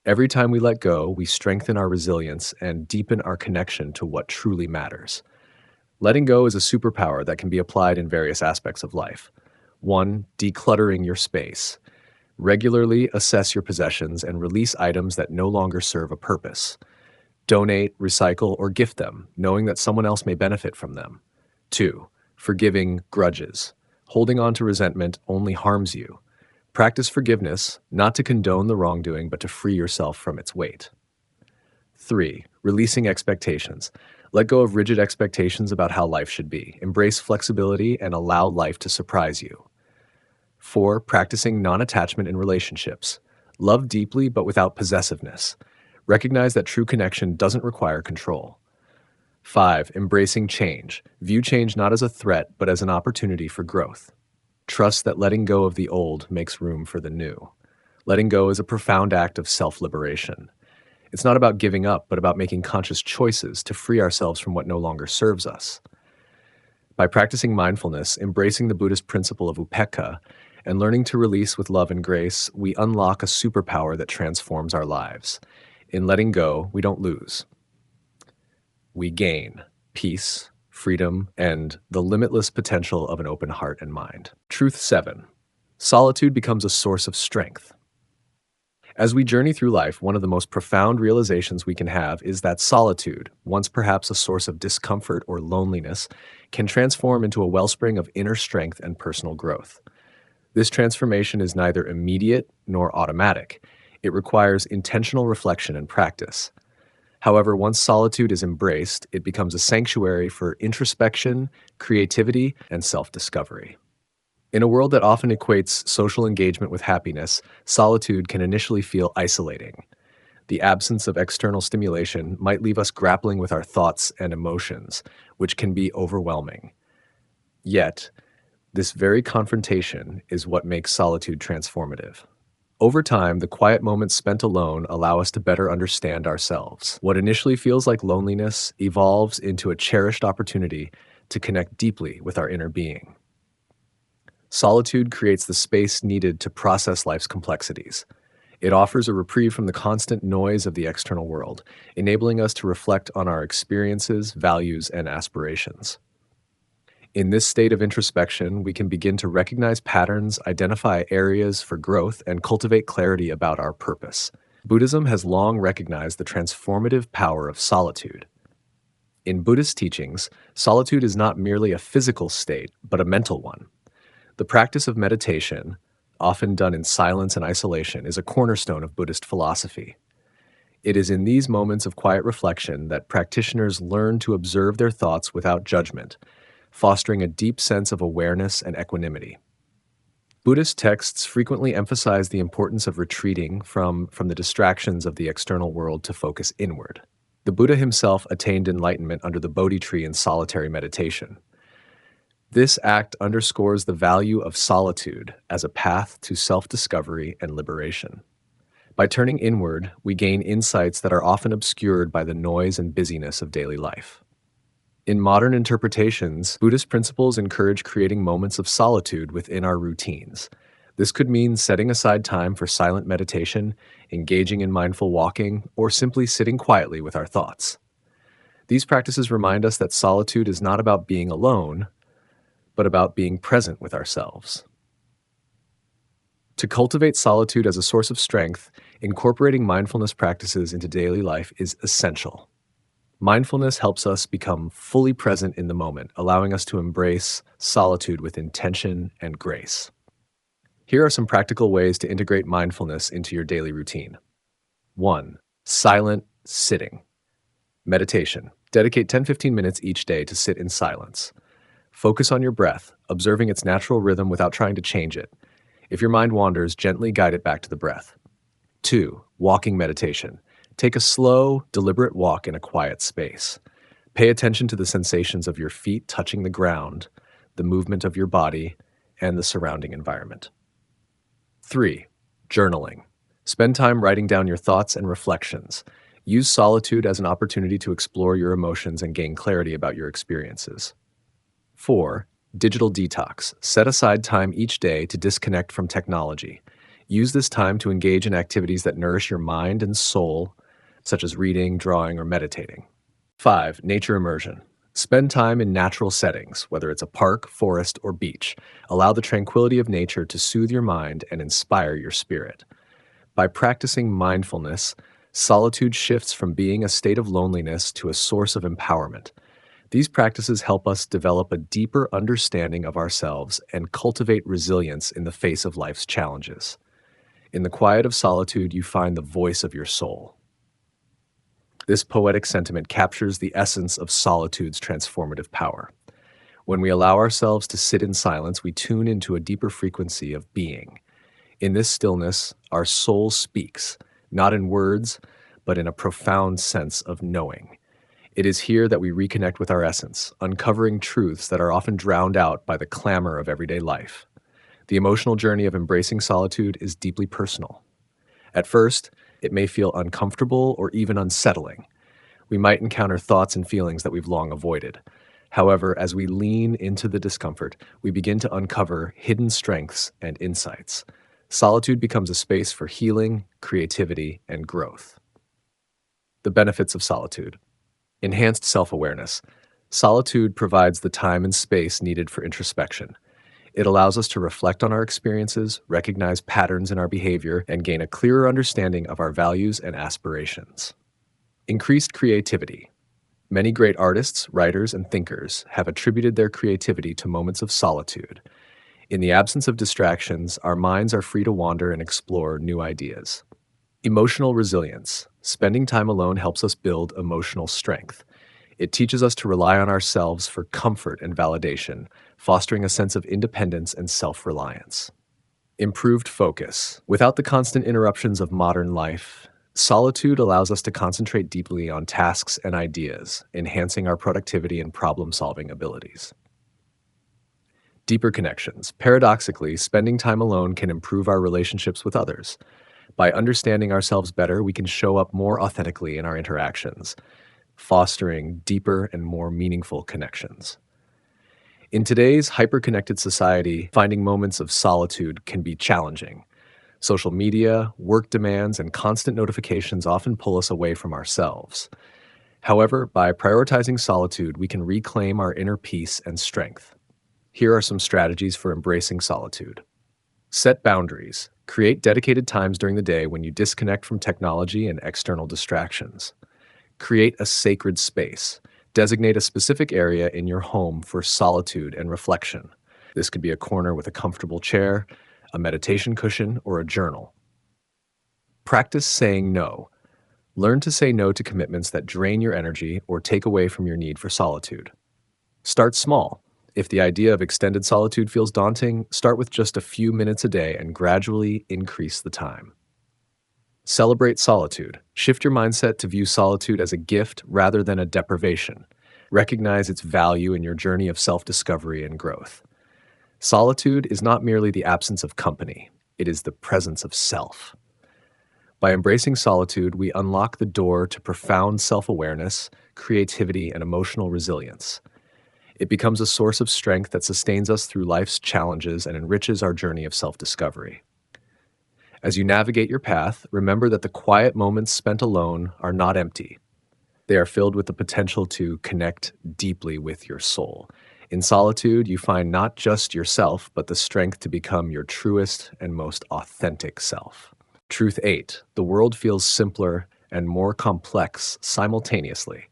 Every time we let go, we strengthen our resilience and deepen our connection to what truly matters. Letting go is a superpower that can be applied in various aspects of life. 1. Decluttering your space. Regularly assess your possessions and release items that no longer serve a purpose. Donate, recycle, or gift them, knowing that someone else may benefit from them. 2. Forgiving grudges. Holding on to resentment only harms you. Practice forgiveness, not to condone the wrongdoing, but to free yourself from its weight. 3. Releasing expectations. Let go of rigid expectations about how life should be. Embrace flexibility and allow life to surprise you. 4. Practicing non-attachment in relationships. Love deeply but without possessiveness. Recognize that true connection doesn't require control. 5. Embracing change. View change not as a threat, but as an opportunity for growth. Trust that letting go of the old makes room for the new. Letting go is a profound act of self-liberation. It's not about giving up, but about making conscious choices to free ourselves from what no longer serves us. By practicing mindfulness, embracing the Buddhist principle of upekkha, and learning to release with love and grace, we unlock a superpower that transforms our lives. In letting go, we don't lose. We gain peace, freedom, and the limitless potential of an open heart and mind. Truth 7. Solitude becomes a source of strength. As we journey through life, one of the most profound realizations we can have is that solitude, once perhaps a source of discomfort or loneliness, can transform into a wellspring of inner strength and personal growth. This transformation is neither immediate nor automatic. It requires intentional reflection and practice. However, once solitude is embraced, it becomes a sanctuary for introspection, creativity, and self-discovery. In a world that often equates social engagement with happiness, solitude can initially feel isolating. The absence of external stimulation might leave us grappling with our thoughts and emotions, which can be overwhelming. Yet, this very confrontation is what makes solitude transformative. Over time, the quiet moments spent alone allow us to better understand ourselves. What initially feels like loneliness evolves into a cherished opportunity to connect deeply with our inner being. Solitude creates the space needed to process life's complexities. It offers a reprieve from the constant noise of the external world, enabling us to reflect on our experiences, values, and aspirations. In this state of introspection, we can begin to recognize patterns, identify areas for growth, and cultivate clarity about our purpose. Buddhism has long recognized the transformative power of solitude. In Buddhist teachings, solitude is not merely a physical state, but a mental one. The practice of meditation, often done in silence and isolation, is a cornerstone of Buddhist philosophy. It is in these moments of quiet reflection that practitioners learn to observe their thoughts without judgment, fostering a deep sense of awareness and equanimity. Buddhist texts frequently emphasize the importance of retreating from the distractions of the external world to focus inward. The Buddha himself attained enlightenment under the Bodhi tree in solitary meditation. This act underscores the value of solitude as a path to self-discovery and liberation. By turning inward, we gain insights that are often obscured by the noise and busyness of daily life. In modern interpretations, Buddhist principles encourage creating moments of solitude within our routines. This could mean setting aside time for silent meditation, engaging in mindful walking, or simply sitting quietly with our thoughts. These practices remind us that solitude is not about being alone, but about being present with ourselves. To cultivate solitude as a source of strength, incorporating mindfulness practices into daily life is essential. Mindfulness helps us become fully present in the moment, allowing us to embrace solitude with intention and grace. Here are some practical ways to integrate mindfulness into your daily routine. 1. Silent sitting. Meditation. Dedicate 10-15 minutes each day to sit in silence. Focus on your breath, observing its natural rhythm without trying to change it. If your mind wanders, gently guide it back to the breath. 2. Walking meditation. Take a slow, deliberate walk in a quiet space. Pay attention to the sensations of your feet touching the ground, the movement of your body, and the surrounding environment. 3. Journaling. Spend time writing down your thoughts and reflections. Use solitude as an opportunity to explore your emotions and gain clarity about your experiences. 4. Digital detox. Set aside time each day to disconnect from technology. Use this time to engage in activities that nourish your mind and soul, such as reading, drawing, or meditating. 5. Nature immersion. Spend time in natural settings, whether it's a park, forest, or beach. Allow the tranquility of nature to soothe your mind and inspire your spirit. By practicing mindfulness, solitude shifts from being a state of loneliness to a source of empowerment. These practices help us develop a deeper understanding of ourselves and cultivate resilience in the face of life's challenges. In the quiet of solitude, you find the voice of your soul. This poetic sentiment captures the essence of solitude's transformative power. When we allow ourselves to sit in silence, we tune into a deeper frequency of being. In this stillness, our soul speaks, not in words, but in a profound sense of knowing. It is here that we reconnect with our essence, uncovering truths that are often drowned out by the clamor of everyday life. The emotional journey of embracing solitude is deeply personal. At first, it may feel uncomfortable or even unsettling. We might encounter thoughts and feelings that we've long avoided. However, as we lean into the discomfort, we begin to uncover hidden strengths and insights. Solitude becomes a space for healing, creativity, and growth. The benefits of solitude. Enhanced self-awareness. Solitude provides the time and space needed for introspection. It allows us to reflect on our experiences, recognize patterns in our behavior, and gain a clearer understanding of our values and aspirations. Increased creativity. Many great artists, writers, and thinkers have attributed their creativity to moments of solitude. In the absence of distractions, our minds are free to wander and explore new ideas. Emotional resilience. Spending time alone helps us build emotional strength. It teaches us to rely on ourselves for comfort and validation, fostering a sense of independence and self-reliance. Improved focus. Without the constant interruptions of modern life, solitude allows us to concentrate deeply on tasks and ideas, enhancing our productivity and problem-solving abilities. Deeper connections. Paradoxically, spending time alone can improve our relationships with others. By understanding ourselves better, we can show up more authentically in our interactions, fostering deeper and more meaningful connections. In today's hyper-connected society, finding moments of solitude can be challenging. Social media, work demands, and constant notifications often pull us away from ourselves. However, by prioritizing solitude, we can reclaim our inner peace and strength. Here are some strategies for embracing solitude. Set boundaries. Create dedicated times during the day when you disconnect from technology and external distractions. Create a sacred space. Designate a specific area in your home for solitude and reflection. This could be a corner with a comfortable chair, a meditation cushion, or a journal. Practice saying no. Learn to say no to commitments that drain your energy or take away from your need for solitude. Start small. If the idea of extended solitude feels daunting, start with just a few minutes a day and gradually increase the time. Celebrate solitude. Shift your mindset to view solitude as a gift rather than a deprivation. Recognize its value in your journey of self-discovery and growth. Solitude is not merely the absence of company, it is the presence of self. By embracing solitude, we unlock the door to profound self-awareness, creativity, and emotional resilience. It becomes a source of strength that sustains us through life's challenges and enriches our journey of self-discovery. As you navigate your path, remember that the quiet moments spent alone are not empty. They are filled with the potential to connect deeply with your soul. In solitude, you find not just yourself, but the strength to become your truest and most authentic self. Truth 8. The world feels simpler and more complex simultaneously.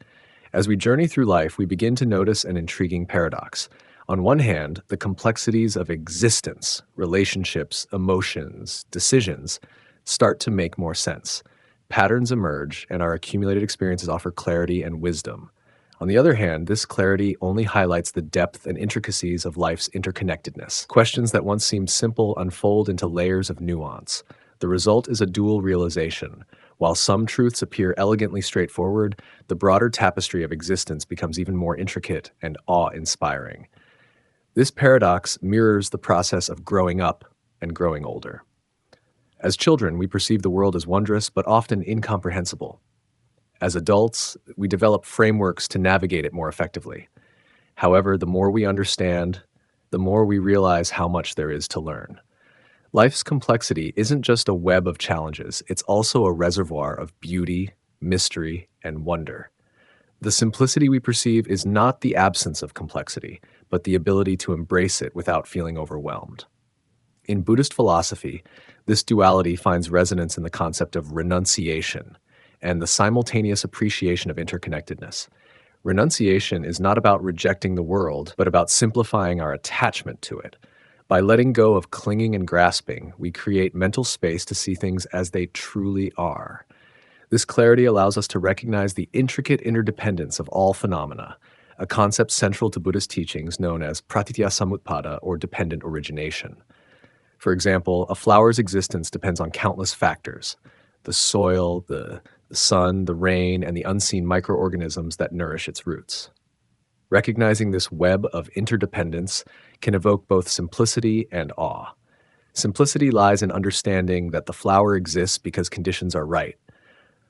As we journey through life, we begin to notice an intriguing paradox. On one hand, the complexities of existence, relationships, emotions, decisions start to make more sense. Patterns emerge, and our accumulated experiences offer clarity and wisdom. On the other hand, this clarity only highlights the depth and intricacies of life's interconnectedness. Questions that once seemed simple unfold into layers of nuance. The result is a dual realization. While some truths appear elegantly straightforward, the broader tapestry of existence becomes even more intricate and awe-inspiring. This paradox mirrors the process of growing up and growing older. As children, we perceive the world as wondrous but often incomprehensible. As adults, we develop frameworks to navigate it more effectively. However, the more we understand, the more we realize how much there is to learn. Life's complexity isn't just a web of challenges, it's also a reservoir of beauty, mystery, and wonder. The simplicity we perceive is not the absence of complexity, but the ability to embrace it without feeling overwhelmed. In Buddhist philosophy, this duality finds resonance in the concept of renunciation and the simultaneous appreciation of interconnectedness. Renunciation is not about rejecting the world, but about simplifying our attachment to it. By letting go of clinging and grasping, we create mental space to see things as they truly are. This clarity allows us to recognize the intricate interdependence of all phenomena, a concept central to Buddhist teachings known as pratitya samutpada, or dependent origination. For example, a flower's existence depends on countless factors: the soil, the sun, the rain, and the unseen microorganisms that nourish its roots. Recognizing this web of interdependence can evoke both simplicity and awe. Simplicity lies in understanding that the flower exists because conditions are right.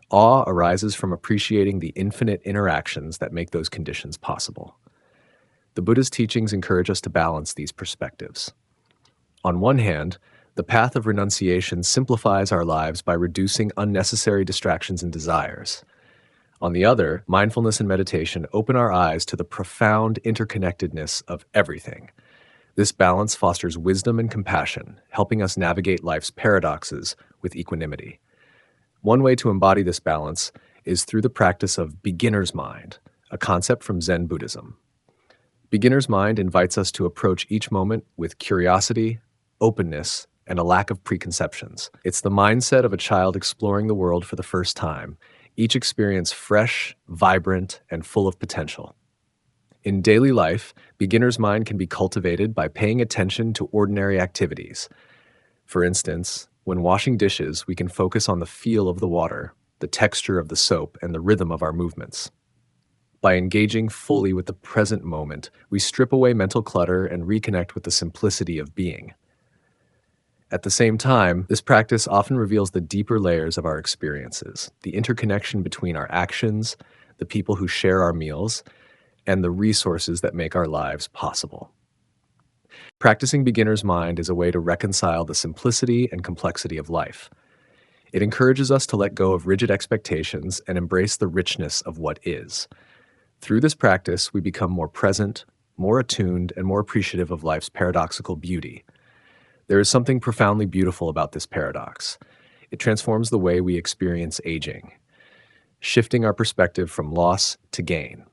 Awe arises from appreciating the infinite interactions that make those conditions possible. The Buddha's teachings encourage us to balance these perspectives. On one hand, the path of renunciation simplifies our lives by reducing unnecessary distractions and desires. On the other, mindfulness and meditation open our eyes to the profound interconnectedness of everything. This balance fosters wisdom and compassion, helping us navigate life's paradoxes with equanimity. One way to embody this balance is through the practice of beginner's mind, a concept from Zen Buddhism. Beginner's mind invites us to approach each moment with curiosity, openness, and a lack of preconceptions. It's the mindset of a child exploring the world for the first time, each experience fresh, vibrant, and full of potential. In daily life, beginner's mind can be cultivated by paying attention to ordinary activities. For instance, when washing dishes, we can focus on the feel of the water, the texture of the soap, and the rhythm of our movements. By engaging fully with the present moment, we strip away mental clutter and reconnect with the simplicity of being. At the same time, this practice often reveals the deeper layers of our experiences, the interconnection between our actions, the people who share our meals, and the resources that make our lives possible. Practicing beginner's mind is a way to reconcile the simplicity and complexity of life. It encourages us to let go of rigid expectations and embrace the richness of what is. Through this practice, we become more present, more attuned, and more appreciative of life's paradoxical beauty. There is something profoundly beautiful about this paradox. It transforms the way we experience aging, shifting our perspective from loss to gain.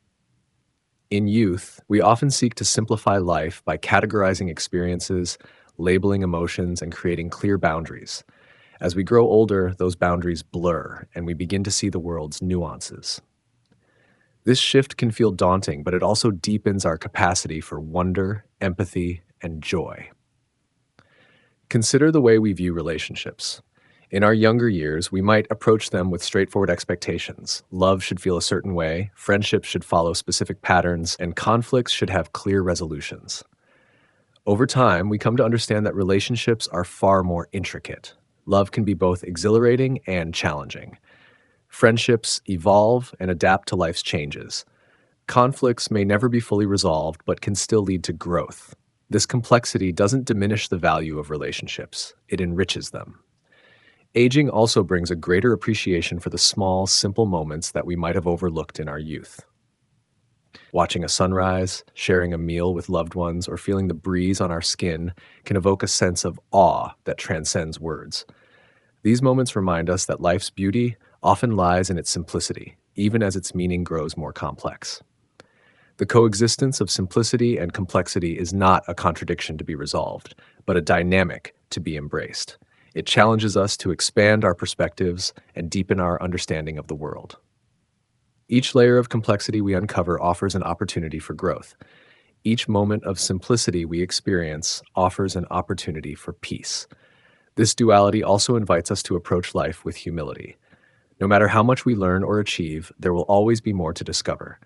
In youth, we often seek to simplify life by categorizing experiences, labeling emotions, and creating clear boundaries. As we grow older, those boundaries blur, and we begin to see the world's nuances. This shift can feel daunting, but it also deepens our capacity for wonder, empathy, and joy. Consider the way we view relationships. In our younger years, we might approach them with straightforward expectations. Love should feel a certain way, friendships should follow specific patterns, and conflicts should have clear resolutions. Over time, we come to understand that relationships are far more intricate. Love can be both exhilarating and challenging. Friendships evolve and adapt to life's changes. Conflicts may never be fully resolved, but can still lead to growth. This complexity doesn't diminish the value of relationships, it enriches them. Aging also brings a greater appreciation for the small, simple moments that we might have overlooked in our youth. Watching a sunrise, sharing a meal with loved ones, or feeling the breeze on our skin can evoke a sense of awe that transcends words. These moments remind us that life's beauty often lies in its simplicity, even as its meaning grows more complex. The coexistence of simplicity and complexity is not a contradiction to be resolved, but a dynamic to be embraced. It challenges us to expand our perspectives and deepen our understanding of the world. Each layer of complexity we uncover offers an opportunity for growth. Each moment of simplicity we experience offers an opportunity for peace. This duality also invites us to approach life with humility. No matter how much we learn or achieve, there will always be more to discover.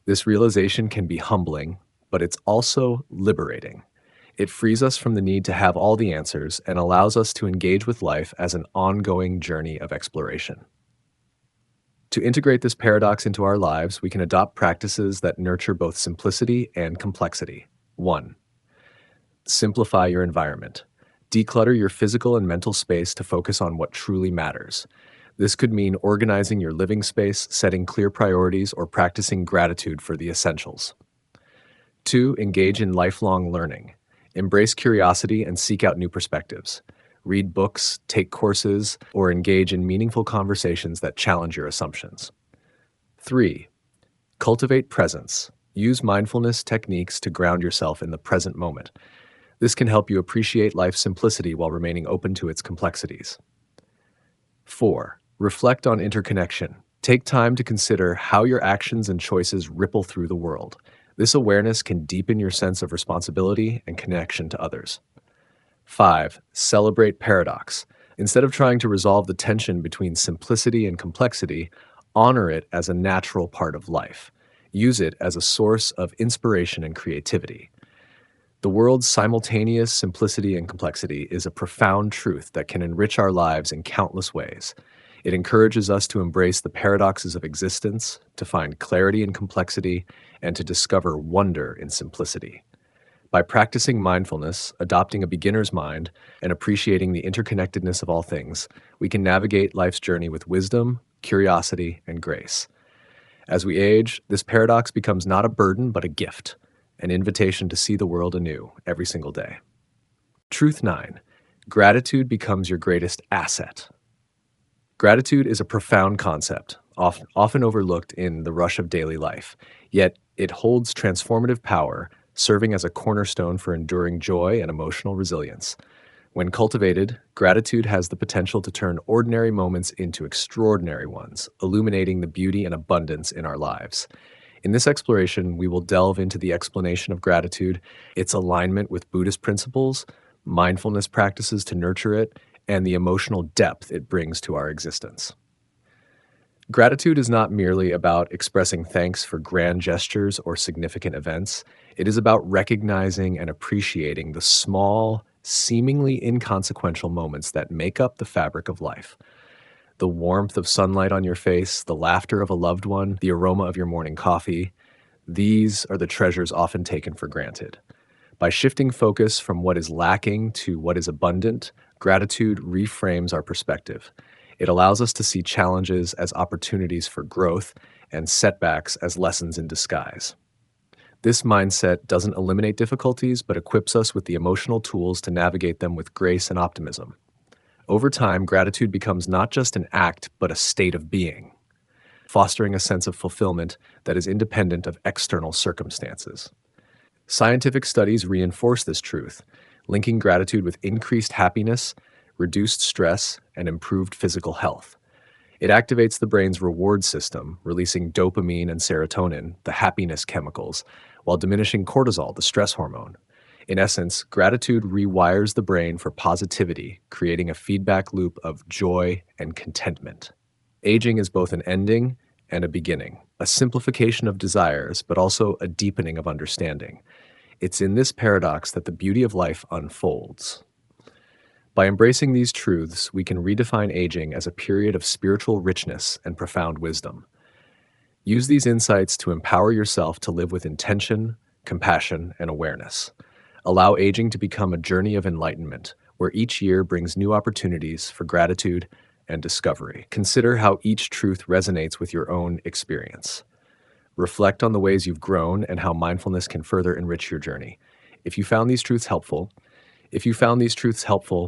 This realization can be humbling, but it's also liberating. It frees us from the need to have all the answers and allows us to engage with life as an ongoing journey of exploration. To integrate this paradox into our lives, we can adopt practices that nurture both simplicity and complexity. 1. Simplify your environment. Declutter your physical and mental space to focus on what truly matters. This could mean organizing your living space, setting clear priorities, or practicing gratitude for the essentials. 2. Engage in lifelong learning. Embrace curiosity and seek out new perspectives. Read books, take courses, or engage in meaningful conversations that challenge your assumptions. 3. Cultivate presence. Use mindfulness techniques to ground yourself in the present moment. This can help you appreciate life's simplicity while remaining open to its complexities. 4. Reflect on interconnection. Take time to consider how your actions and choices ripple through the world. This awareness can deepen your sense of responsibility and connection to others. 5. Celebrate paradox. Instead of trying to resolve the tension between simplicity and complexity, honor it as a natural part of life. Use it as a source of inspiration and creativity. The world's simultaneous simplicity and complexity is a profound truth that can enrich our lives in countless ways. It encourages us to embrace the paradoxes of existence, to find clarity in complexity, and to discover wonder in simplicity. By practicing mindfulness, adopting a beginner's mind, and appreciating the interconnectedness of all things, we can navigate life's journey with wisdom, curiosity, and grace. As we age, this paradox becomes not a burden but a gift, an invitation to see the world anew every single day. Truth 9. Gratitude becomes your greatest asset. Gratitude is a profound concept, often overlooked in the rush of daily life, yet it holds transformative power, serving as a cornerstone for enduring joy and emotional resilience. When cultivated, gratitude has the potential to turn ordinary moments into extraordinary ones, illuminating the beauty and abundance in our lives. In this exploration, we will delve into the explanation of gratitude, its alignment with Buddhist principles, mindfulness practices to nurture it, and the emotional depth it brings to our existence. Gratitude is not merely about expressing thanks for grand gestures or significant events. It is about recognizing and appreciating the small, seemingly inconsequential moments that make up the fabric of life. The warmth of sunlight on your face, the laughter of a loved one, the aroma of your morning coffee. These are the treasures often taken for granted. By shifting focus from what is lacking to what is abundant, gratitude reframes our perspective. It allows us to see challenges as opportunities for growth and setbacks as lessons in disguise. This mindset doesn't eliminate difficulties, but equips us with the emotional tools to navigate them with grace and optimism. Over time, gratitude becomes not just an act, but a state of being, fostering a sense of fulfillment that is independent of external circumstances. Scientific studies reinforce this truth, linking gratitude with increased happiness, reduced stress, and improved physical health. It activates the brain's reward system, releasing dopamine and serotonin, the happiness chemicals, while diminishing cortisol, the stress hormone. In essence, gratitude rewires the brain for positivity, creating a feedback loop of joy and contentment. Aging is both an ending and a beginning, a simplification of desires, but also a deepening of understanding. It's in this paradox that the beauty of life unfolds. By embracing these truths, we can redefine aging as a period of spiritual richness and profound wisdom. Use these insights to empower yourself to live with intention, compassion, and awareness. Allow aging to become a journey of enlightenment, where each year brings new opportunities for gratitude and discovery. Consider how each truth resonates with your own experience. Reflect on the ways you've grown and how mindfulness can further enrich your journey. If you found these truths helpful,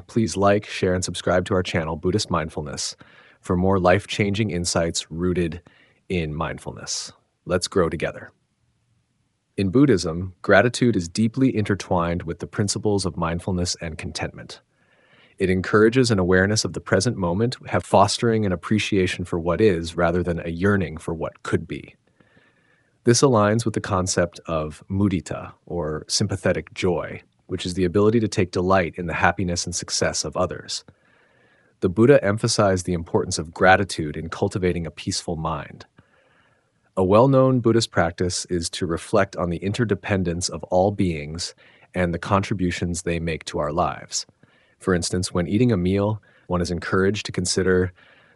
please like, share, and subscribe to our channel, Buddhist Mindfulness, for more life-changing insights rooted in mindfulness. Let's grow together. In Buddhism, gratitude is deeply intertwined with the principles of mindfulness and contentment. It encourages an awareness of the present moment, fostering an appreciation for what is rather than a yearning for what could be. This aligns with the concept of mudita, or sympathetic joy, which is the ability to take delight in the happiness and success of others. The Buddha emphasized the importance of gratitude in cultivating a peaceful mind. A well-known Buddhist practice is to reflect on the interdependence of all beings and the contributions they make to our lives. For instance, when eating a meal, one is encouraged to consider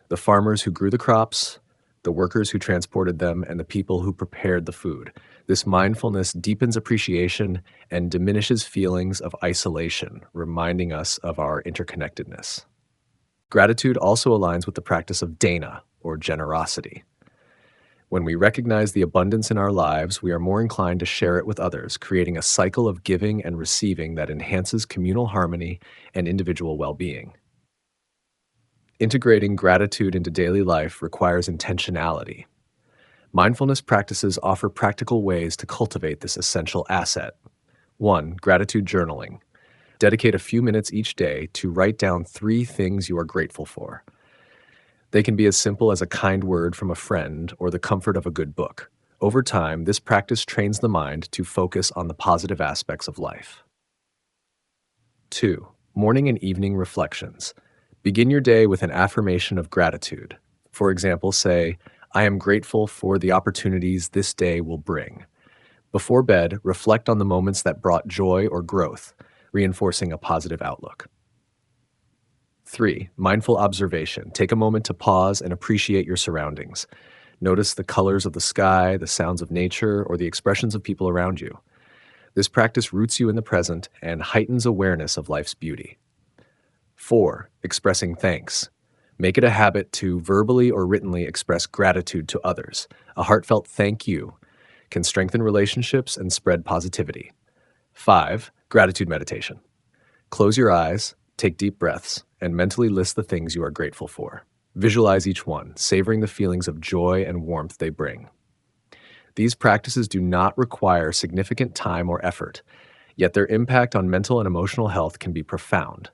the farmers who grew the crops, the workers who transported them, and the people who prepared the food. This mindfulness deepens appreciation and diminishes feelings of isolation, reminding us of our interconnectedness. Gratitude also aligns with the practice of dana, or generosity. When we recognize the abundance in our lives, we are more inclined to share it with others, creating a cycle of giving and receiving that enhances communal harmony and individual well-being. Integrating gratitude into daily life requires intentionality. Mindfulness practices offer practical ways to cultivate this essential asset. 1. Gratitude journaling. Dedicate a few minutes each day to write down 3 things you are grateful for. They can be as simple as a kind word from a friend or the comfort of a good book. Over time, this practice trains the mind to focus on the positive aspects of life. 2. Morning and evening reflections. Begin your day with an affirmation of gratitude. For example, say, "I am grateful for the opportunities this day will bring." Before bed, reflect on the moments that brought joy or growth, reinforcing a positive outlook. 3. Mindful observation. Take a moment to pause and appreciate your surroundings. Notice the colors of the sky, the sounds of nature, or the expressions of people around you. This practice roots you in the present and heightens awareness of life's beauty. 4. Expressing thanks. Make it a habit to verbally or writtenly express gratitude to others. A heartfelt thank you can strengthen relationships and spread positivity. 5. Gratitude meditation. Close your eyes, take deep breaths, and mentally list the things you are grateful for. Visualize each one, savoring the feelings of joy and warmth they bring. These practices do not require significant time or effort, yet their impact on mental and emotional health can be profound.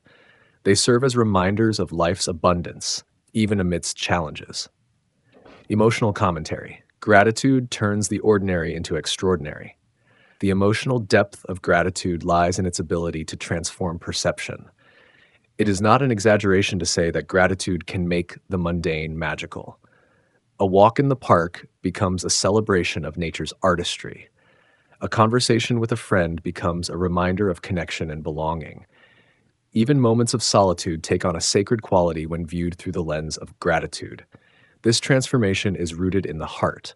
They serve as reminders of life's abundance, even amidst challenges. Emotional commentary. Gratitude turns the ordinary into extraordinary. The emotional depth of gratitude lies in its ability to transform perception. It is not an exaggeration to say that gratitude can make the mundane magical. A walk in the park becomes a celebration of nature's artistry. A conversation with a friend becomes a reminder of connection and belonging. Even moments of solitude take on a sacred quality when viewed through the lens of gratitude. This transformation is rooted in the heart.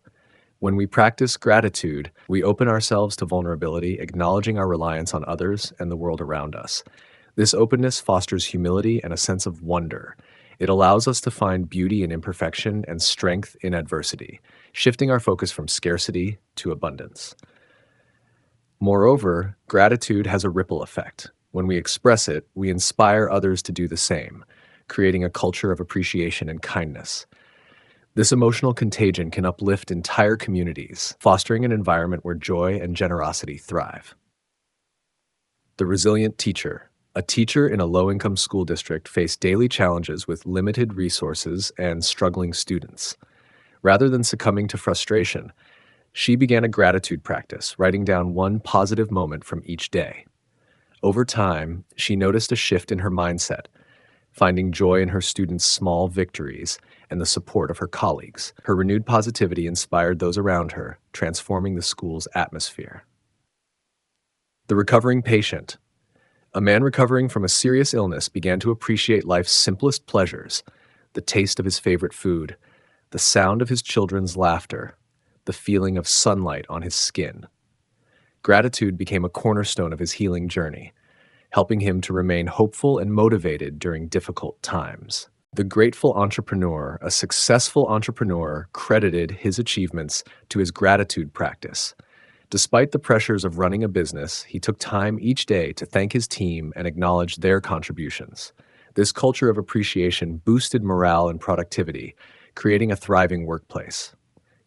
When we practice gratitude, we open ourselves to vulnerability, acknowledging our reliance on others and the world around us. This openness fosters humility and a sense of wonder. It allows us to find beauty in imperfection and strength in adversity, shifting our focus from scarcity to abundance. Moreover, gratitude has a ripple effect. When we express it, we inspire others to do the same, creating a culture of appreciation and kindness. This emotional contagion can uplift entire communities, fostering an environment where joy and generosity thrive. The resilient teacher. A teacher in a low-income school district faced daily challenges with limited resources and struggling students. Rather than succumbing to frustration, she began a gratitude practice, writing down one positive moment from each day. Over time, she noticed a shift in her mindset, finding joy in her students' small victories and the support of her colleagues. Her renewed positivity inspired those around her, transforming the school's atmosphere. The recovering patient. A man recovering from a serious illness began to appreciate life's simplest pleasures: the taste of his favorite food, the sound of his children's laughter, the feeling of sunlight on his skin. Gratitude became a cornerstone of his healing journey, helping him to remain hopeful and motivated during difficult times. The grateful entrepreneur, a successful entrepreneur, credited his achievements to his gratitude practice. Despite the pressures of running a business, he took time each day to thank his team and acknowledge their contributions. This culture of appreciation boosted morale and productivity, creating a thriving workplace.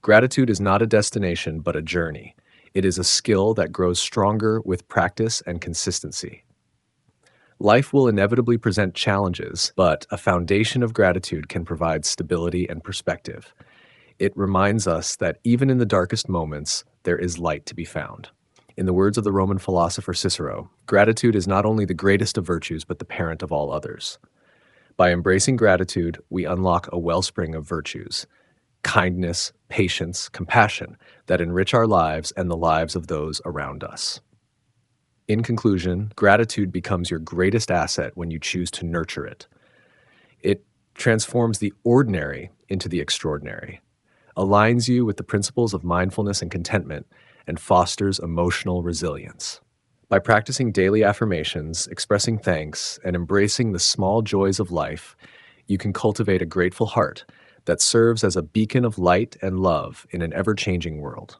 Gratitude is not a destination, but a journey. It is a skill that grows stronger with practice and consistency. Life will inevitably present challenges, but a foundation of gratitude can provide stability and perspective. It reminds us that even in the darkest moments, there is light to be found. In the words of the Roman philosopher Cicero, gratitude is not only the greatest of virtues, but the parent of all others. By embracing gratitude, we unlock a wellspring of virtues: kindness, patience, compassion that enrich our lives and the lives of those around us. In conclusion, gratitude becomes your greatest asset when you choose to nurture it. It transforms the ordinary into the extraordinary, aligns you with the principles of mindfulness and contentment, and fosters emotional resilience. By practicing daily affirmations, expressing thanks, and embracing the small joys of life, you can cultivate a grateful heart that serves as a beacon of light and love in an ever-changing world.